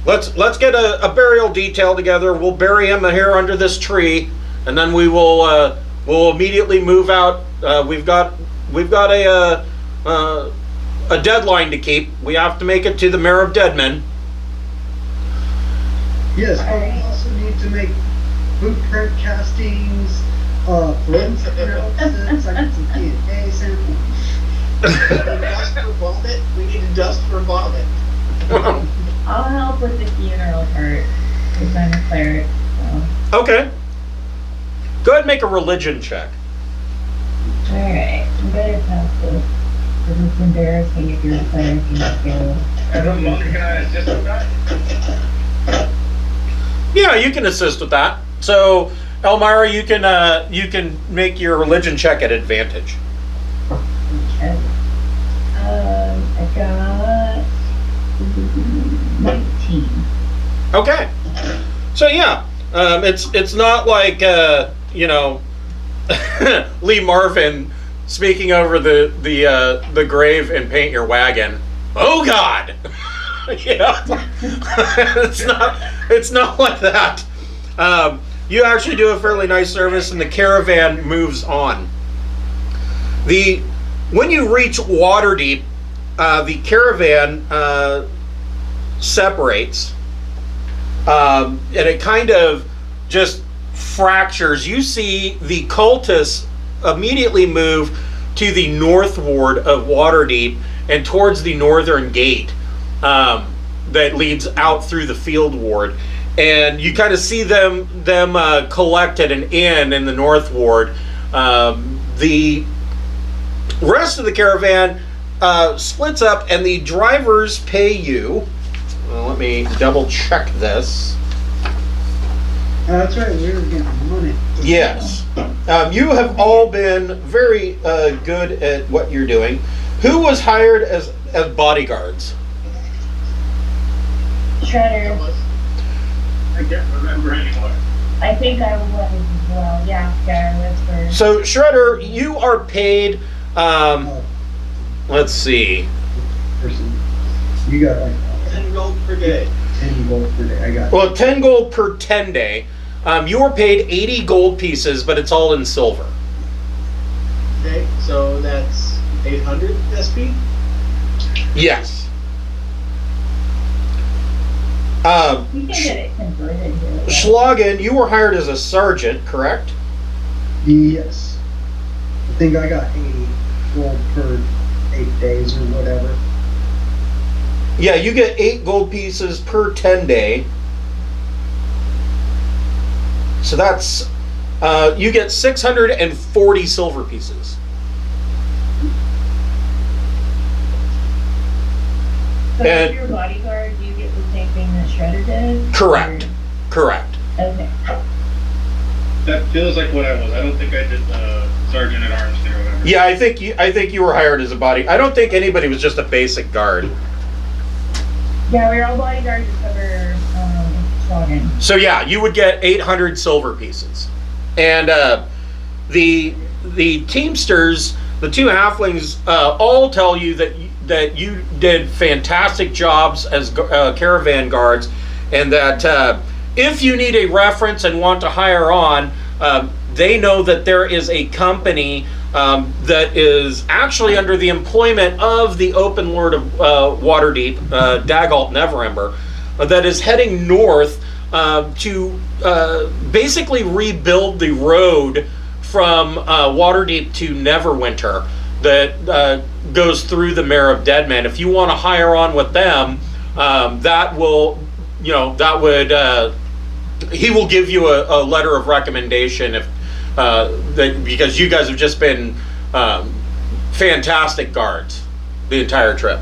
let's get a burial detail together. We'll bury him here under this tree, and then we'll immediately move out. We've got a deadline to keep. We have to make it to the Mayor of Deadmen. Yes, I also need to make footprint castings, forensic analysis, I need some DNA samples. Dust for vomit? We need to dust for vomit. I'll help with the funeral part, because I'm a cleric, so. Okay. Go ahead and make a religion check. Alright, I'm better pass this, because it's embarrassing if you're a cleric and you fail. As a monk, can I assist with that? Yeah, you can assist with that. So, Elmira, you can make your religion check at advantage. Okay. I got 19. Okay. So yeah, it's not like Lee Marvin speaking over the grave and paint your wagon. Oh God. It's not like that. You actually do a fairly nice service, and the caravan moves on. When you reach Waterdeep, the caravan separates, and it kind of just fractures. You see the cultists immediately move to the northward of Waterdeep and towards the northern gate that leads out through the field ward, and you kind of see them collect at an inn in the north ward. The rest of the caravan splits up, and the drivers pay you. Well, let me double check this. That's right, we were getting money. Yes. You have all been very good at what you're doing. Who was hired as bodyguards? Shredder. I can't remember anymore. I think I was as well. Yeah, Whisper. So, Shredder, you are paid, let's see. Person. You got like 10 gold per day. 10 gold per day. I got Well, 10 gold per 10 day. You are paid 80 gold pieces, but it's all in silver. Okay, so that's 800 SP. Yes. You can get it converted here. Schlagen, you were hired as a sergeant, correct? Yes. I think I got 80 gold per 8 days or whatever. Yeah, you get 8 gold pieces per 10 day. So that's, you get 640 silver pieces. So And- if you're a bodyguard, do you get the same thing that Shredder did? Correct. Or- Correct. Okay. That feels like what I was. I don't think I did sergeant at arms there or whatever. Yeah, I think you were hired as a body. I don't think anybody was just a basic guard. Yeah, we're all bodyguards to cover slogan. So yeah, you would get 800 silver pieces, and the teamsters, the two halflings, all tell you that you did fantastic jobs as caravan guards, and that if you need a reference and want to hire on, they know that there is a company that is actually under the employment of the Open Lord of Waterdeep, Daggerford Neverember, that is heading north to basically rebuild the road from Waterdeep to Neverwinter that goes through the Mare of Deadmen. If you want to hire on with them, that will, that would, he will give you a letter of recommendation if because you guys have just been fantastic guards the entire trip.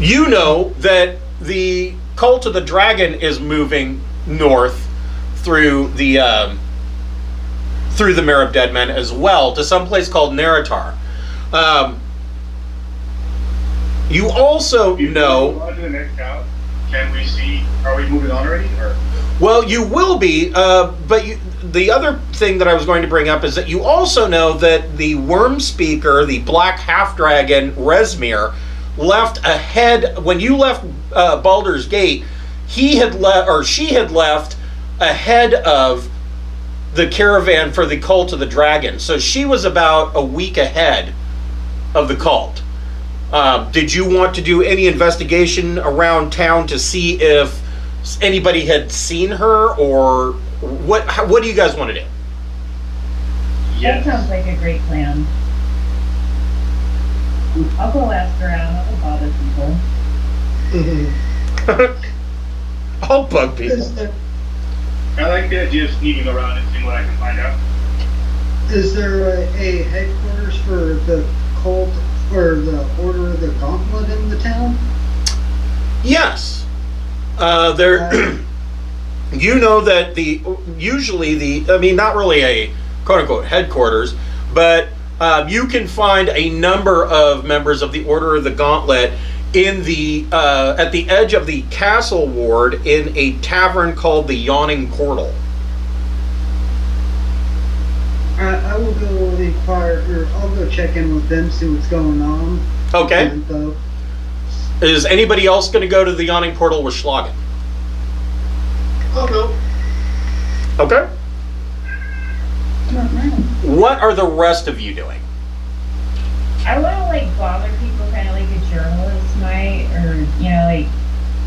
You know that the Cult of the Dragon is moving north through the Mare of Deadmen as well to some place called Naratar. You also know. On to the next town. Can we see? Are we moving on already? Or? Well, you will be, but the other thing that I was going to bring up is that you also know that the Worm Speaker, the Black Half Dragon Resmir, left ahead when you left Baldur's Gate. He had left, or she had left ahead of the caravan for the Cult of the Dragon. So she was about a week ahead of the cult. Did you want to do any investigation around town to see if anybody had seen her, or what do you guys want to do? That sounds like a great plan. I'll go ask around. I'll go bother people. I'll bug people. I like the idea of sneaking around and seeing what I can find out. Is there a headquarters for the cult or the Order of the Gauntlet in the town? Yes. There. You know that not really a quote unquote headquarters, but you can find a number of members of the Order of the Gauntlet in the at the edge of the castle ward in a tavern called the Yawning Portal. I will go inquire, or I'll go check in with them, see what's going on. Okay. And, Is anybody else going to go to the Yawning Portal with Schlagen? I'll go. Okay. Mm-hmm. What are the rest of you doing? I want to bother people, kind of like a journalist might, or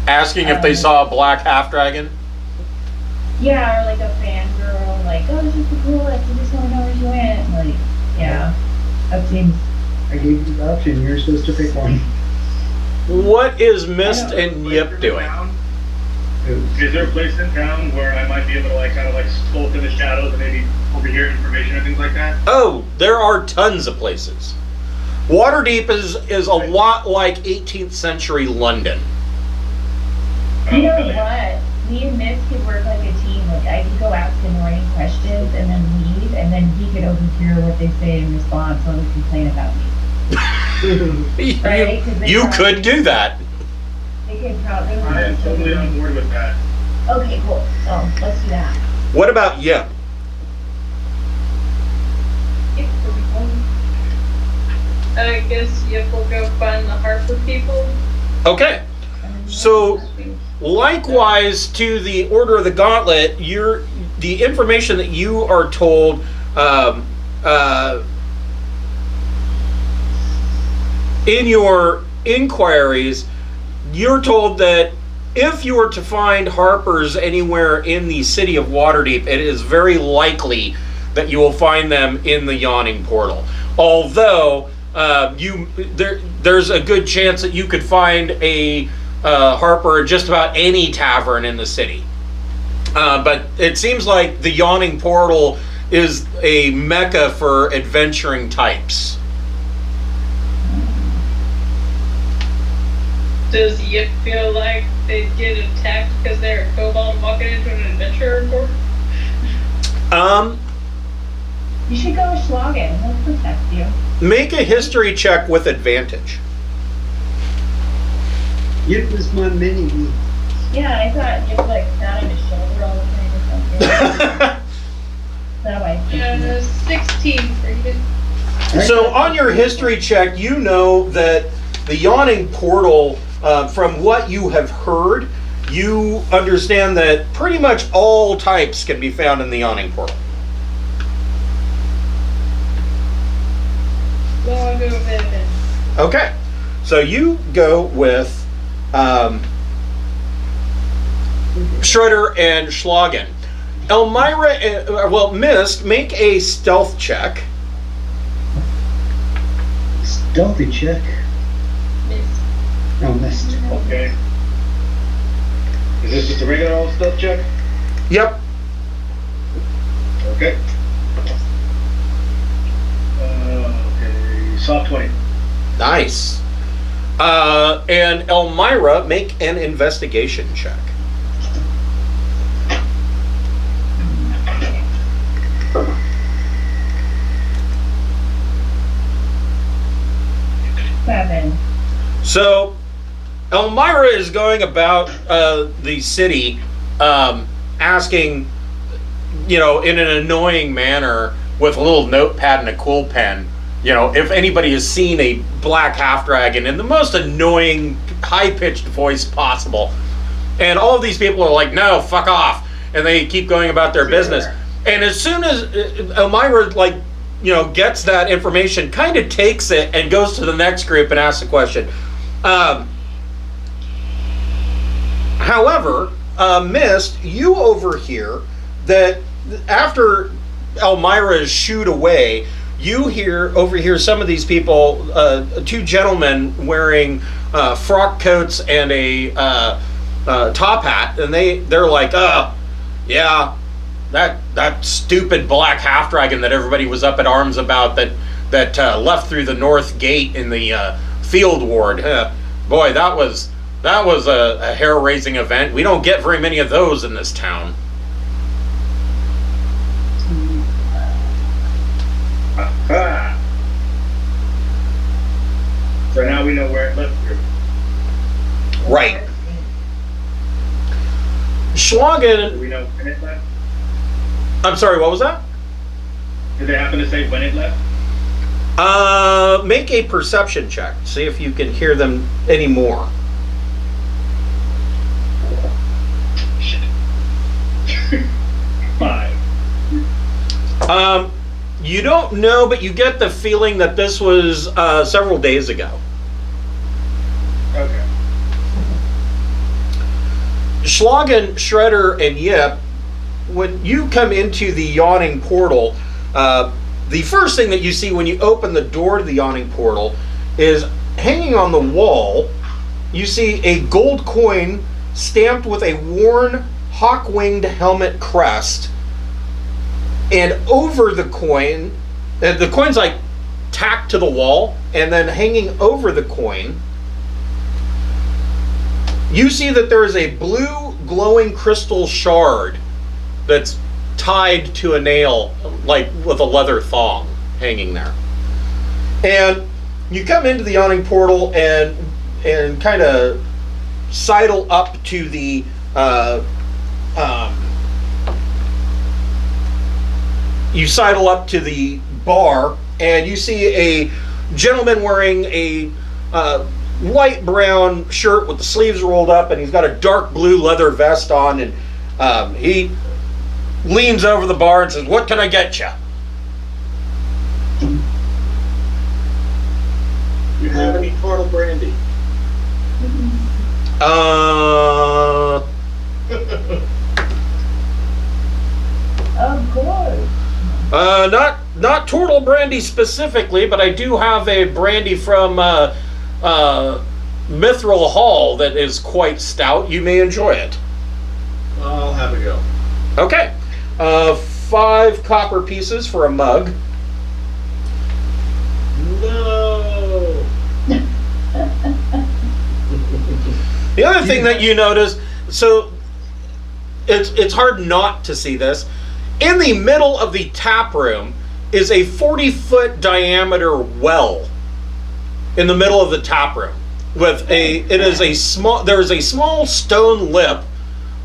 Asking if they saw a black half dragon? yeah, or like a fangirl, oh, this is the coolest. I just want to know where you went. Yeah, that seems. I gave you the option. You're supposed to pick one. What is Mist and Yip doing? Is there a place in town where I might be able to kind of skulk in the shadows and maybe overhear information and things like that? Oh, there are tons of places. Waterdeep is a lot like 18th century London. You know what? Me and Miss could work like a team. I could go ask annoying questions and then leave, and then he could overhear what they say in response while they complain about me. Right? 'Cause they You probably- could do that. They could probably. I am totally on board with that. Okay, cool. So let's do that. What about Yip? I guess Yip will go find the Harper people. Okay. So, likewise to the Order of the Gauntlet, the information that you are told in your inquiries, you're told that if you were to find Harpers anywhere in the city of Waterdeep, it is very likely that you will find them in the Yawning Portal. Although there's a good chance that you could find a Harper in just about any tavern in the city. But it seems like the Yawning Portal is a mecca for adventuring types. Does Yip feel like they'd get attacked because they're a kobold walking into an adventure report? You should go with Schlagen. He'll protect you. Make a history check with advantage. It was my mini me. Yeah, I thought you like sat on his shoulder all the time or something. That's how I think. Yeah, 16 for you. So on your history check, you know that the Yawning Portal, from what you have heard, you understand that pretty much all types can be found in the Yawning Portal. Well, I'll go with it. Okay, so you go with Shredder and Schlagen. Elmira, Mist, make a stealth check. Stealthy check. Miss. Oh, missed. Okay. Is this just a regular old stealth check? Yep. Okay. Okay. Soft 20. Nice. And Elmira, make an investigation check. Seven. So, Elmira is going about the city, asking, in an annoying manner with a little notepad and a quill pen, if anybody has seen a black half-dragon in the most annoying, high-pitched voice possible. And all of these people are like, no, fuck off. And they keep going about their business. And as soon as Elmira, gets that information, kind of takes it and goes to the next group and asks the question. However, Mist, you overhear that after Elmira is shooed away, you overhear some of these people, two gentlemen wearing frock coats and a top hat, and they're like, yeah, that stupid black half dragon that everybody was up in arms about that left through the north gate in the field ward. Boy, that was a hair-raising event. We don't get very many of those in this town. Ah. So now we know where it left through. Right. Do Schlagen. we know when it left? I'm sorry, what was that? Did they happen to say when it left? Make a perception check. See if you can hear them anymore. Shit. 5. You don't know, but you get the feeling that this was several days ago. Okay. Schlagen, Shredder, and Yip, when you come into the Yawning Portal, the first thing that you see when you open the door to the Yawning Portal is hanging on the wall, you see a gold coin stamped with a worn hawk-winged helmet crest. And over the coin, the coin's like tacked to the wall, and then hanging over the coin, you see that there is a blue glowing crystal shard that's tied to a nail, like with a leather thong hanging there. And you come into the Yawning Portal and kind of sidle up to the bar, and you see a gentleman wearing a light brown shirt with the sleeves rolled up, and he's got a dark blue leather vest on, and he leans over the bar and says, "What can I get you?" You have any portal brandy? Of course. Not turtle brandy specifically, but I do have a brandy from Mithril Hall that is quite stout. You may enjoy it. I'll have a go. Okay. 5 copper pieces for a mug. No. The other thing that you notice, so it's hard not to see this. In the middle of the tap room is a 40-foot diameter well in the middle of the tap room with there is a small stone lip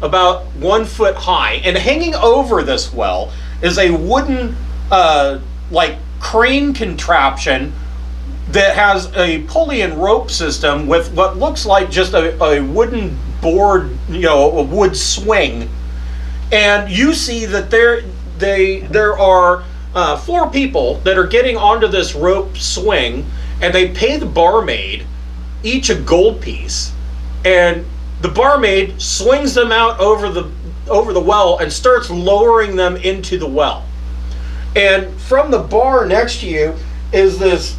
about 1 foot high, and hanging over this well is a wooden like crane contraption that has a pulley and rope system with what looks like just a wooden board, a wood swing. And you see that there are 4 people that are getting onto this rope swing, and they pay the barmaid each a gold piece, and the barmaid swings them out over the well and starts lowering them into the well. And from the bar next to you is this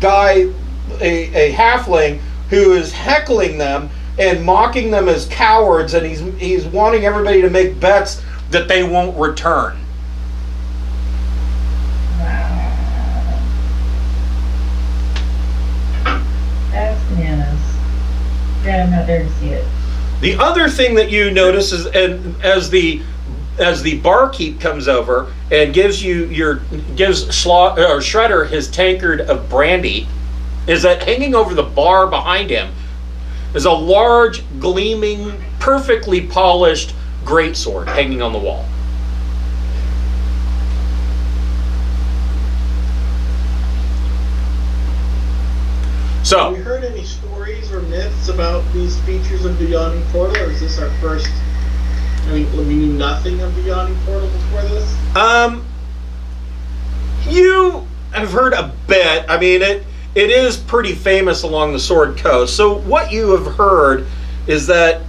guy, a halfling, who is heckling them and mocking them as cowards, and he's wanting everybody to make bets that they won't return. Wow. That's bananas. Yeah, I'm not there to see it. The other thing that you notice is, and as the barkeep comes over and gives Shredder his tankard of brandy, is that hanging over the bar behind him is a large, gleaming, perfectly polished greatsword hanging on the wall. So, have you heard any stories or myths about these features of the Yawning Portal, or is this our first? I mean, we knew nothing of the Yawning Portal before this? You have heard a bit. I mean, it is pretty famous along the Sword Coast. So what you have heard is that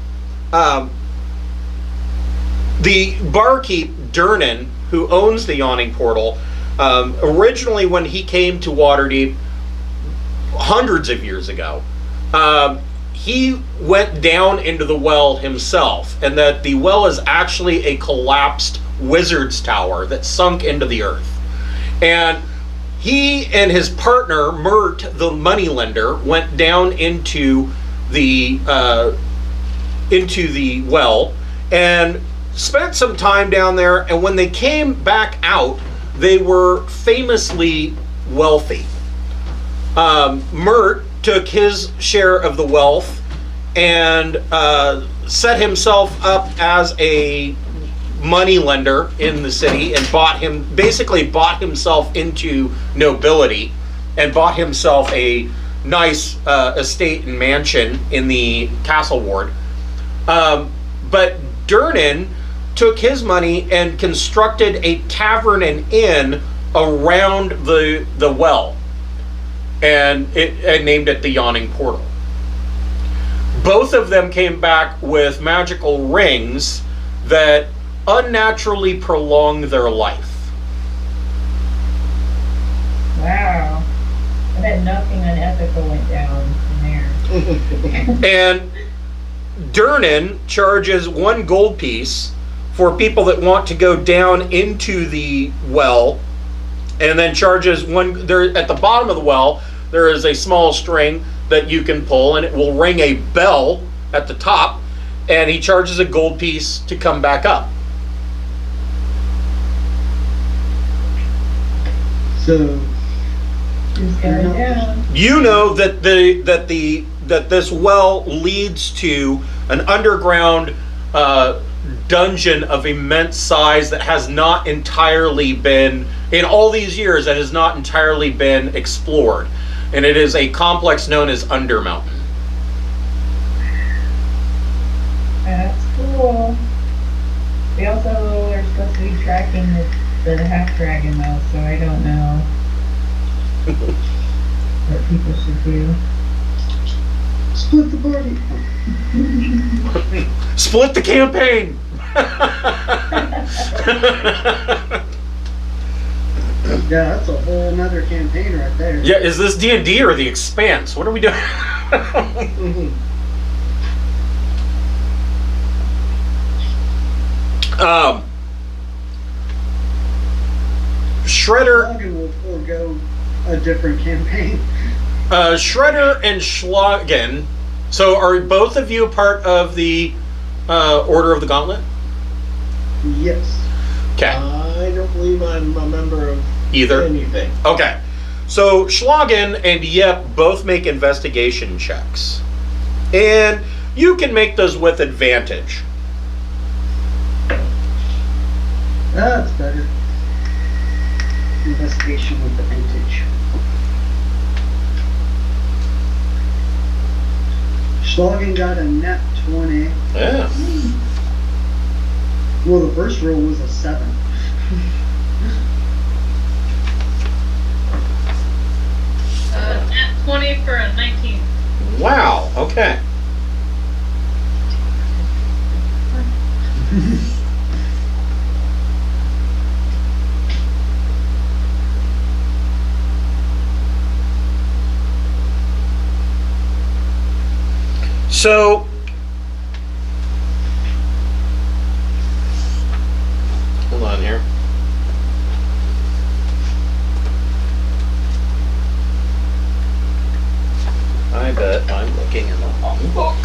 the barkeep, Durnan, who owns the Yawning Portal, originally when he came to Waterdeep hundreds of years ago, he went down into the well himself, and that the well is actually a collapsed wizard's tower that sunk into the earth. And he and his partner, Mert, the moneylender, went down into the well and spent some time down there, and when they came back out, they were famously wealthy. Mert took his share of the wealth and set himself up as a money lender in the city, and bought himself into nobility, and bought himself a nice estate and mansion in the castle ward. But Durnan took his money and constructed a tavern and inn around the well, and named it the Yawning Portal. Both of them came back with magical rings that unnaturally prolong their life. Wow. I bet nothing unethical went down in there. And Durnan charges 1 gold piece for people that want to go down into the well, and then charges there at the bottom of the well. There is a small string that you can pull, and it will ring a bell at the top, and he charges a gold piece to come back up. So, Who's going down? You know that this well leads to an underground dungeon of immense size that has not entirely been, in all these years, that has not entirely been explored. And it is a complex known as Undermountain. That's cool. We also are supposed to be tracking the half-dragon though, so I don't know what people should do. split the party. Split the campaign! Yeah, that's a whole nother campaign right there. Yeah, is this D&D or The Expanse? What are we doing? Shredder, Logan will forego a different campaign. Shredder and Schlagen. So, are both of you part of the Order of the Gauntlet? Yes. Okay. I don't believe I'm a member of Either. anything. Okay. So Schlagen and Yep both make investigation checks. And you can make those with advantage. That's better. Investigation with advantage. Schlagen got a nat 20. Yeah. Well, the first roll was a 7. At 20 for a 19. Wow, okay. So, hold on here. I bet I'm looking in the wrong book.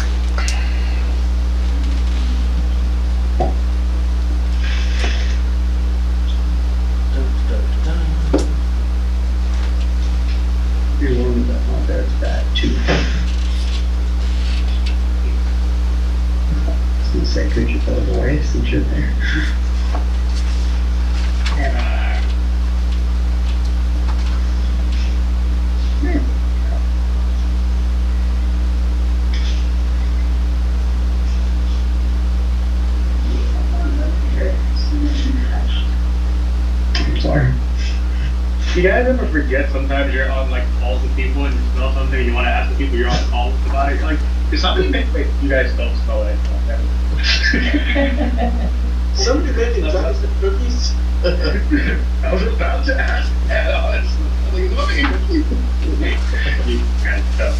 You're one of that. Oh, there's that too. I was gonna say, could you throw it away since you're there? I'm sorry. You guys ever forget sometimes you're on like calls with people and you smell something and you want to ask the people you're on call with about it? You're like, is something that like, you guys don't smell it? Somebody making chocolate cookies? I was about to ask that, honestly. You guys don't.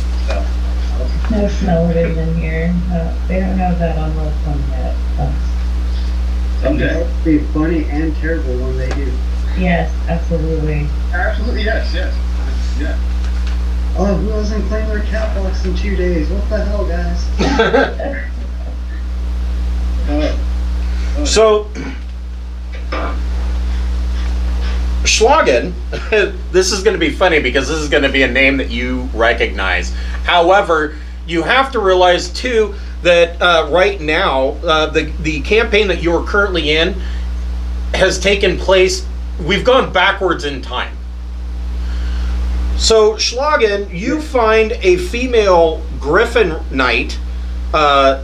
No smell-o-vision in here. They don't have that on level 1 yet. Someday. That'd be funny and terrible when they do. Yes, absolutely. Absolutely, yes. Yeah. Oh, who hasn't claimed their cat box in 2 days? What the hell, guys? So, Schlagen, this is going to be funny because this is going to be a name that you recognize. However, you have to realize too that right now, the campaign that you're currently in has taken place. We've gone backwards in time. So, Schlagen, you find a female Griffin Knight that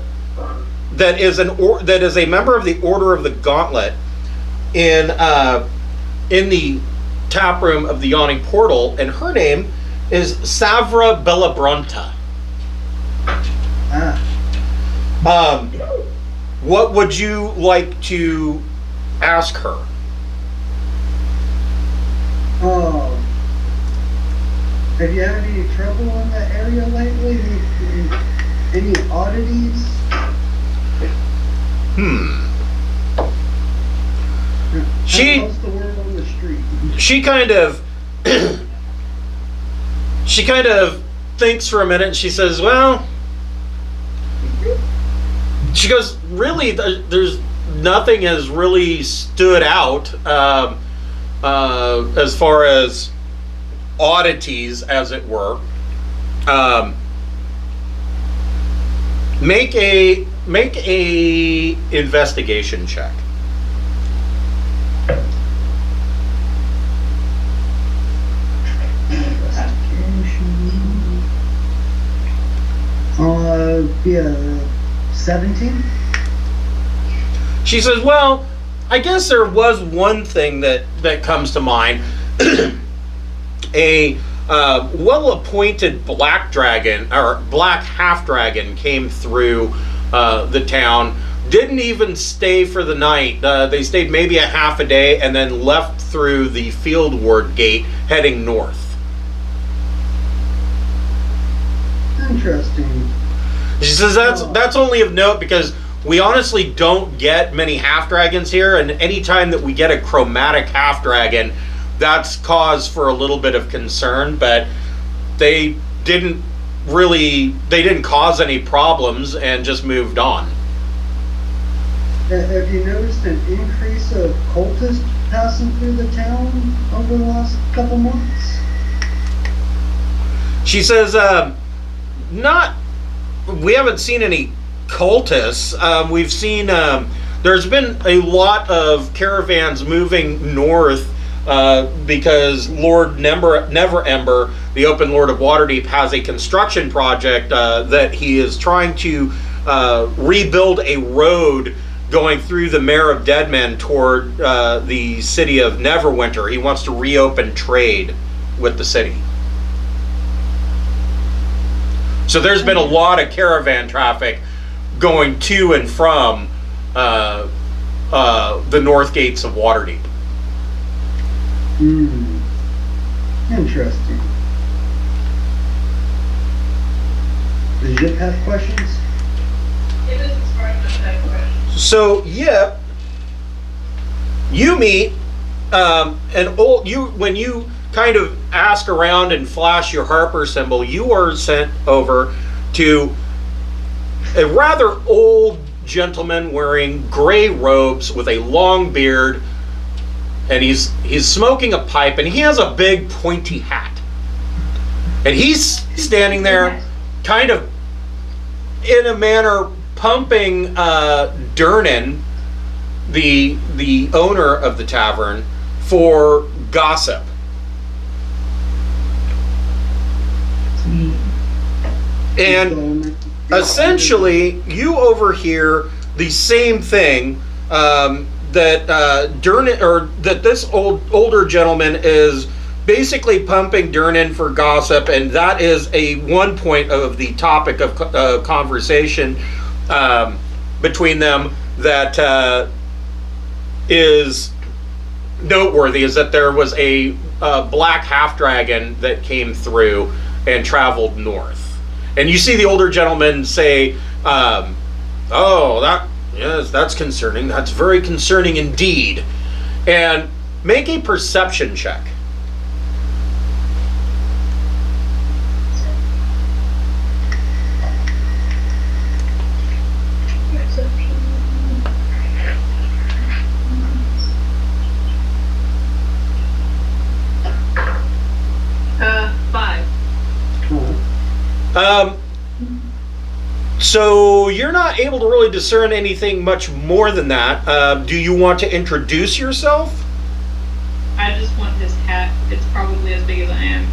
is a member of the Order of the Gauntlet in the tap room of the Yawning Portal, and her name is Savra Bellabronta. What would you like to ask her? Oh. Have you had any trouble in that area lately? Any oddities? How's the word on the street? She kind of thinks for a minute and she says, well, she goes, really, there's nothing has really stood out as far as oddities, as it were. Make a investigation check. Yeah, 17? She says, well, I guess there was one thing that comes to mind. A well-appointed black dragon, or black half-dragon, came through the town. Didn't even stay for the night. They stayed maybe a half a day and then left through the field ward gate heading north. Interesting. She says that's only of note because we honestly don't get many half-dragons here, and anytime that we get a chromatic half-dragon, that's cause for a little bit of concern, but they didn't cause any problems and just moved on. Have you noticed an increase of cultists passing through the town over the last couple months? She says, not. We haven't seen any cultists. We've seen. There's been a lot of caravans moving north because Lord Neverember, the Open Lord of Waterdeep, has a construction project that he is trying to rebuild a road going through the Mare of Deadmen toward the city of Neverwinter. He wants to reopen trade with the city. So there's been a lot of caravan traffic going to and from the north gates of Waterdeep. Interesting. Does Yip have questions? It isn't smart enough to have questions. So Yip, you meet when you kind of ask around and flash your Harper symbol, you are sent over to a rather old gentleman wearing gray robes with a long beard, and he's smoking a pipe, and he has a big pointy hat, and he's standing there kind of in a manner pumping Durnan, the owner of the tavern, for gossip. And essentially, you overhear the same thing that Durnan, or that this older gentleman is basically pumping Durnan for gossip, and that is one point of the topic of conversation between them that is noteworthy, is that there was a black half dragon that came through and traveled north. And you see the older gentleman say, yes, that's concerning. That's very concerning indeed. And make a perception check. So you're not able to really discern anything much more than that. Do you want to introduce yourself? I just want his hat. It's probably as big as I am.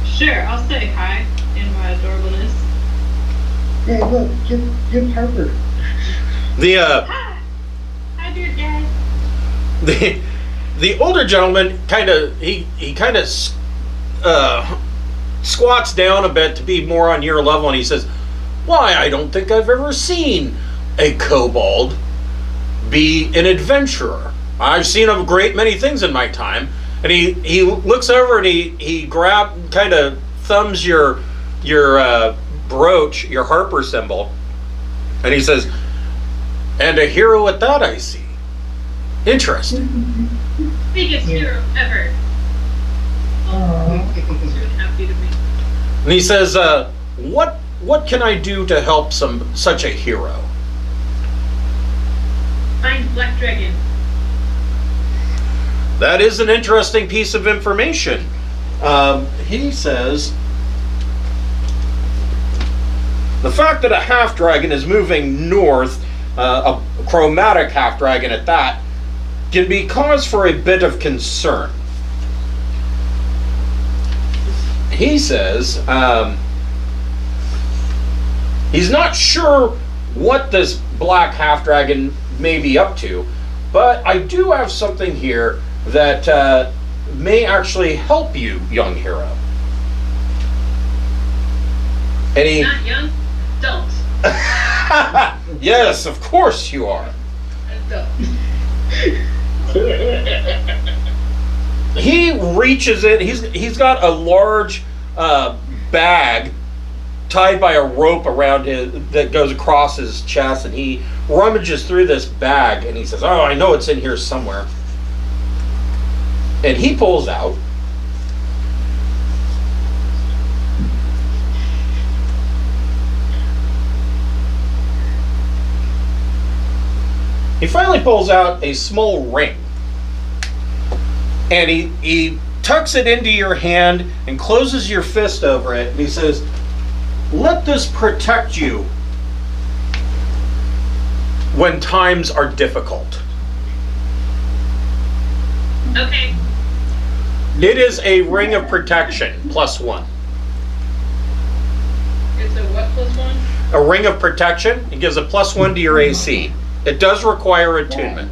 Sure, I'll say hi in my adorableness. Hey, look, give Harper. Hi, dear dad. The older gentleman kind of squats down a bit to be more on your level, and he says, "Why, I don't think I've ever seen a kobold be an adventurer. I've seen a great many things in my time." And he looks over and he kind of thumbs your brooch, your Harper symbol, and he says, "And a hero at that, I see. Interesting." Biggest hero ever. Two and a half feet of me. And he says, what can I do to help such a hero?" Find Black Dragon. That is an interesting piece of information. He says, the fact that a half dragon is moving north, a chromatic half dragon at that, can be cause for a bit of concern. He says he's not sure what this black half dragon may be up to, but I do have something here that may actually help you, young hero. And he, Not young, adult. yes, of course you are. Adult. He reaches in. He's got a large bag tied by a rope around that goes across his chest, and he rummages through this bag, and he says, "Oh, I know it's in here somewhere." And he pulls out he finally pulls out a small ring, and he tucks it into your hand and closes your fist over it, and he says, "Let this protect you when times are difficult." Okay. It is a ring of protection, +1. It's a what +1? A ring of protection. It gives a +1 to your AC. It does require attunement.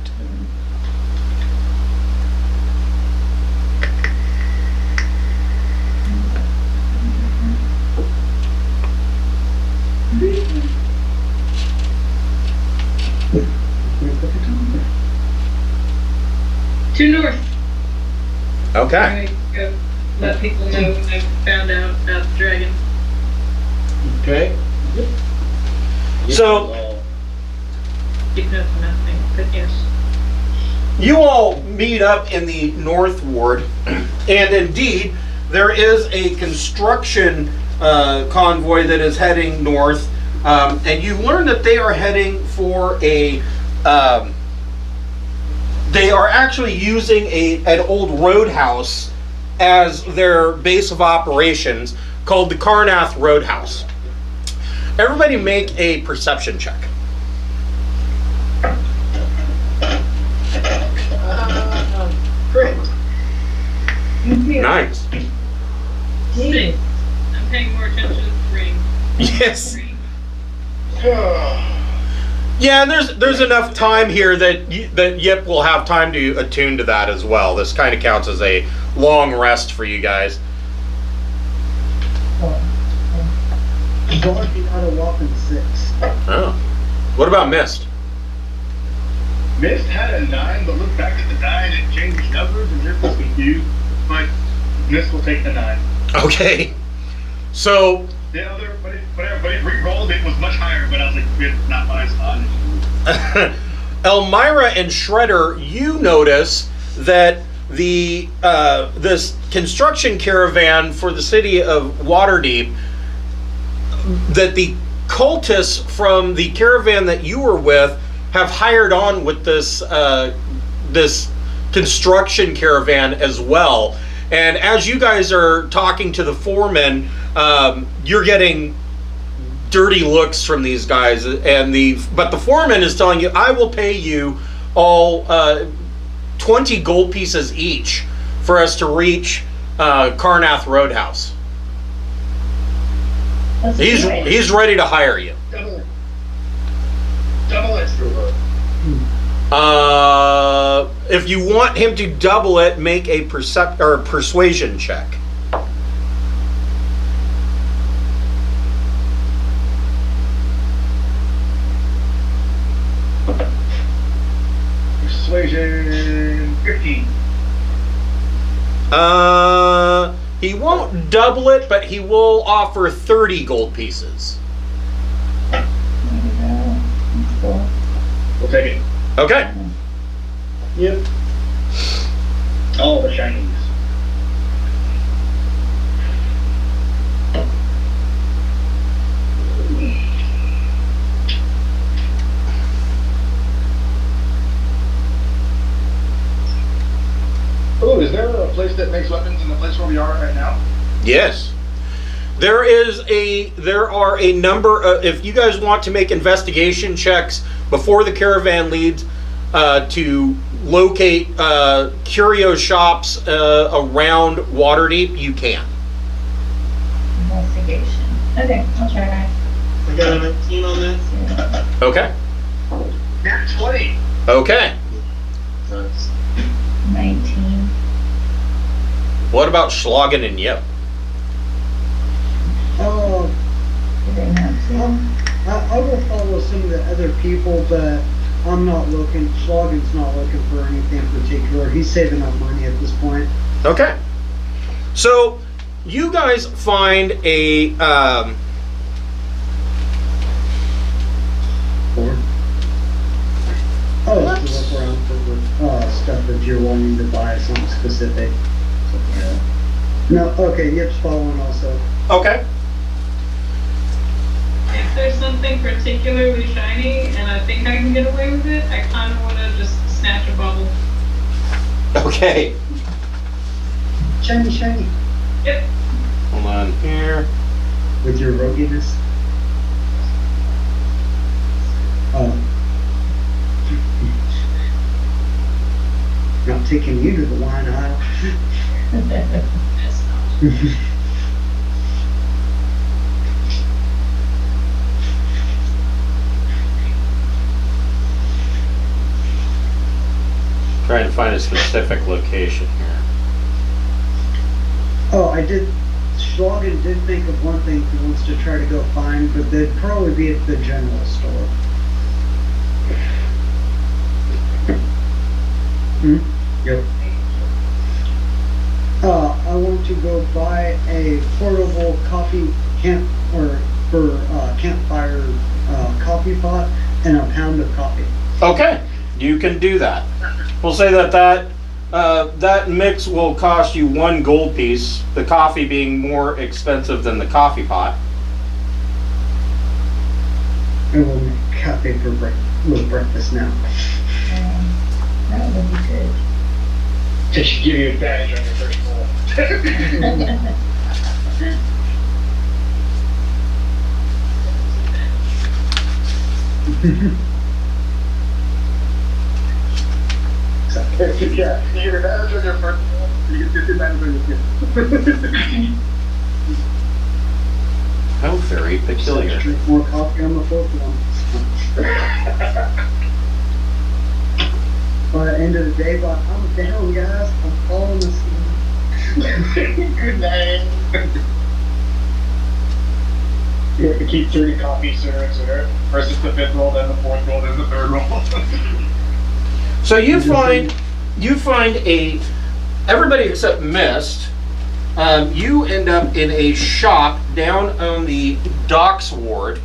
To north. Okay. I go let people know when I found out about the dragon. Okay. So You know nothing, but yes. you all meet up in the North Ward, and indeed, there is a construction convoy that is heading north, and you learn that they are heading for a. They are actually using an old roadhouse as their base of operations, called the Carnath Roadhouse. Everybody make a perception check. Great. Nice. Six. I'm paying more attention to the ring. Yes. Yeah, and there's enough time here that Yip will have time to attune to that as well. This kind of counts as a long rest for you guys. Dorothy had a whopping 6. Oh. What about Mist? Mist had a 9, but look back at the 9 and changed numbers, and Mist was confused. But Mist will take the 9. Okay. So The other, but it re-rolled, it was much higher, but I was like, it's not what I saw. Elmira and Shredder, you notice that the this construction caravan for the city of Waterdeep, that the cultists from the caravan that you were with have hired on with this this construction caravan as well. And as you guys are talking to the foreman, you're getting dirty looks from these guys, and but the foreman is telling you, "I will pay you all 20 gold pieces each for us to reach Carnath Roadhouse." Let's He's do it. he's ready to hire you. Double it. If you want him to double it, make a persuasion check. Persuasion 15. He won't double it, but he will offer 30 gold pieces. There you go. That's cool. We'll take it. Okay. Yep. All the shinies. Oh, is there a place that makes weapons in the place where we are right now? Yes. There are a number of, if you guys want to make investigation checks before the caravan leaves to locate curio shops around Waterdeep, you can. Investigation. Okay, I'll try that. I got a 19 on that. Okay. Nat 20. Okay. Nice. 19. What about Schlagen and Yip? Oh, Did they not see? I will follow some of the other people, but I'm not looking. Schlagen's not looking for anything particular. He's saving up money at this point. Okay. So you guys find a Oh, to look around for stuff that you're wanting to buy, something specific. No, okay, Yip's following also. okay. If there's something particularly shiny and I think I can get away with it, I kind of want to just snatch a bubble. Okay. Shiny, shiny. Hold on here. With your roguiness. Oh. Not taking you to the wine aisle. Trying to find a specific location here. Oh, I did. Schlagen did think of one thing he wants to try to go find, but they'd probably be at the general store. Yep. I want to go buy a portable coffee camp or for campfire coffee pot and a pound of coffee. Okay, you can do that. We'll say that mix will cost you 1 gold piece, the coffee being more expensive than the coffee pot. And we'll make cafe for with breakfast now. That would be good. It should give you advantage on your first roll. Yeah, you get advantage on your first roll, you get disadvantage on your second. How very peculiar. Drink more coffee on the fourth one. By the end of the day, but I'm down, guys. I'm falling asleep. Good night. You have to keep 30 copies sooner. First is the 5th roll, then the 4th roll, then the 3rd roll. So you find everybody except Mist. You end up in a shop down on the docks ward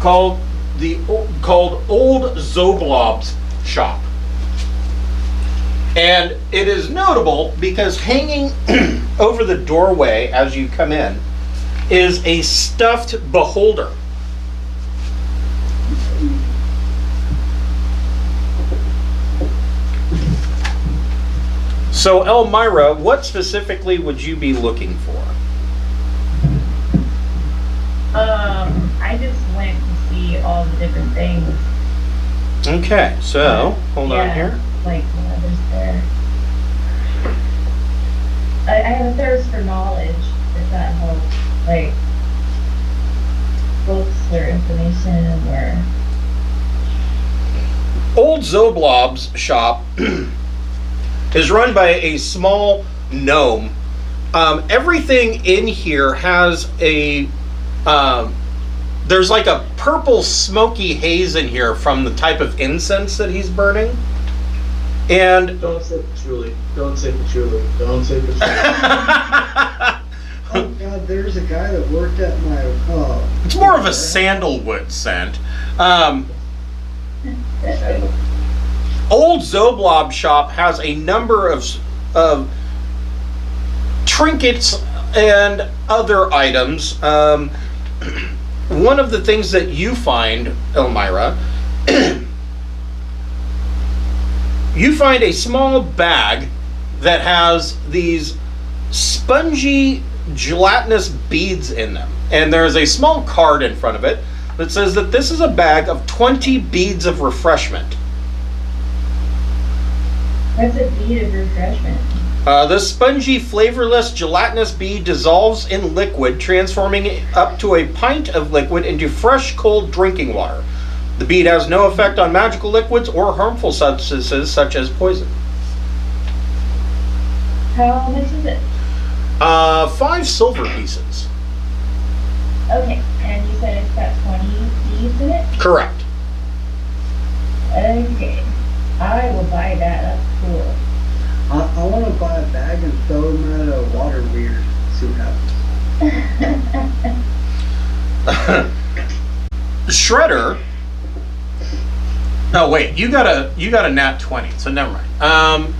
called Old Zoblob's shop. And it is notable because hanging over the doorway as you come in is a stuffed beholder. So Elmira, what specifically would you be looking for? I just went to see all the different things. Okay, so hold on here. Like whatever's there. I have a thirst for knowledge, if that helps. Like books or information or. Old Zoblob's shop is run by a small gnome. Everything in here has a there's like a purple smoky haze in here from the type of incense that he's burning. And Don't say patchouli. Don't say patchouli. Don't say patchouli. Oh god, there's a guy that worked at my it's more of a sandalwood scent. Old Zoblob shop has a number of trinkets and other items. One of the things that you find, Elmira, you find a small bag that has these spongy, gelatinous beads in them. And there's a small card in front of it that says that this is a bag of 20 beads of refreshment. What's a bead of refreshment? This spongy, flavorless, gelatinous bead dissolves in liquid, transforming it up to a pint of liquid into fresh, cold drinking water. The bead has no effect on magical liquids or harmful substances such as poison. How much is it? 5 silver pieces. Okay, and you said it's got 20 beads in it? Correct. Okay, I will buy that. That's cool. I want to buy a bag and throw them at a water weird. See what happens. Shredder. Oh wait, you got a nat 20, so never mind.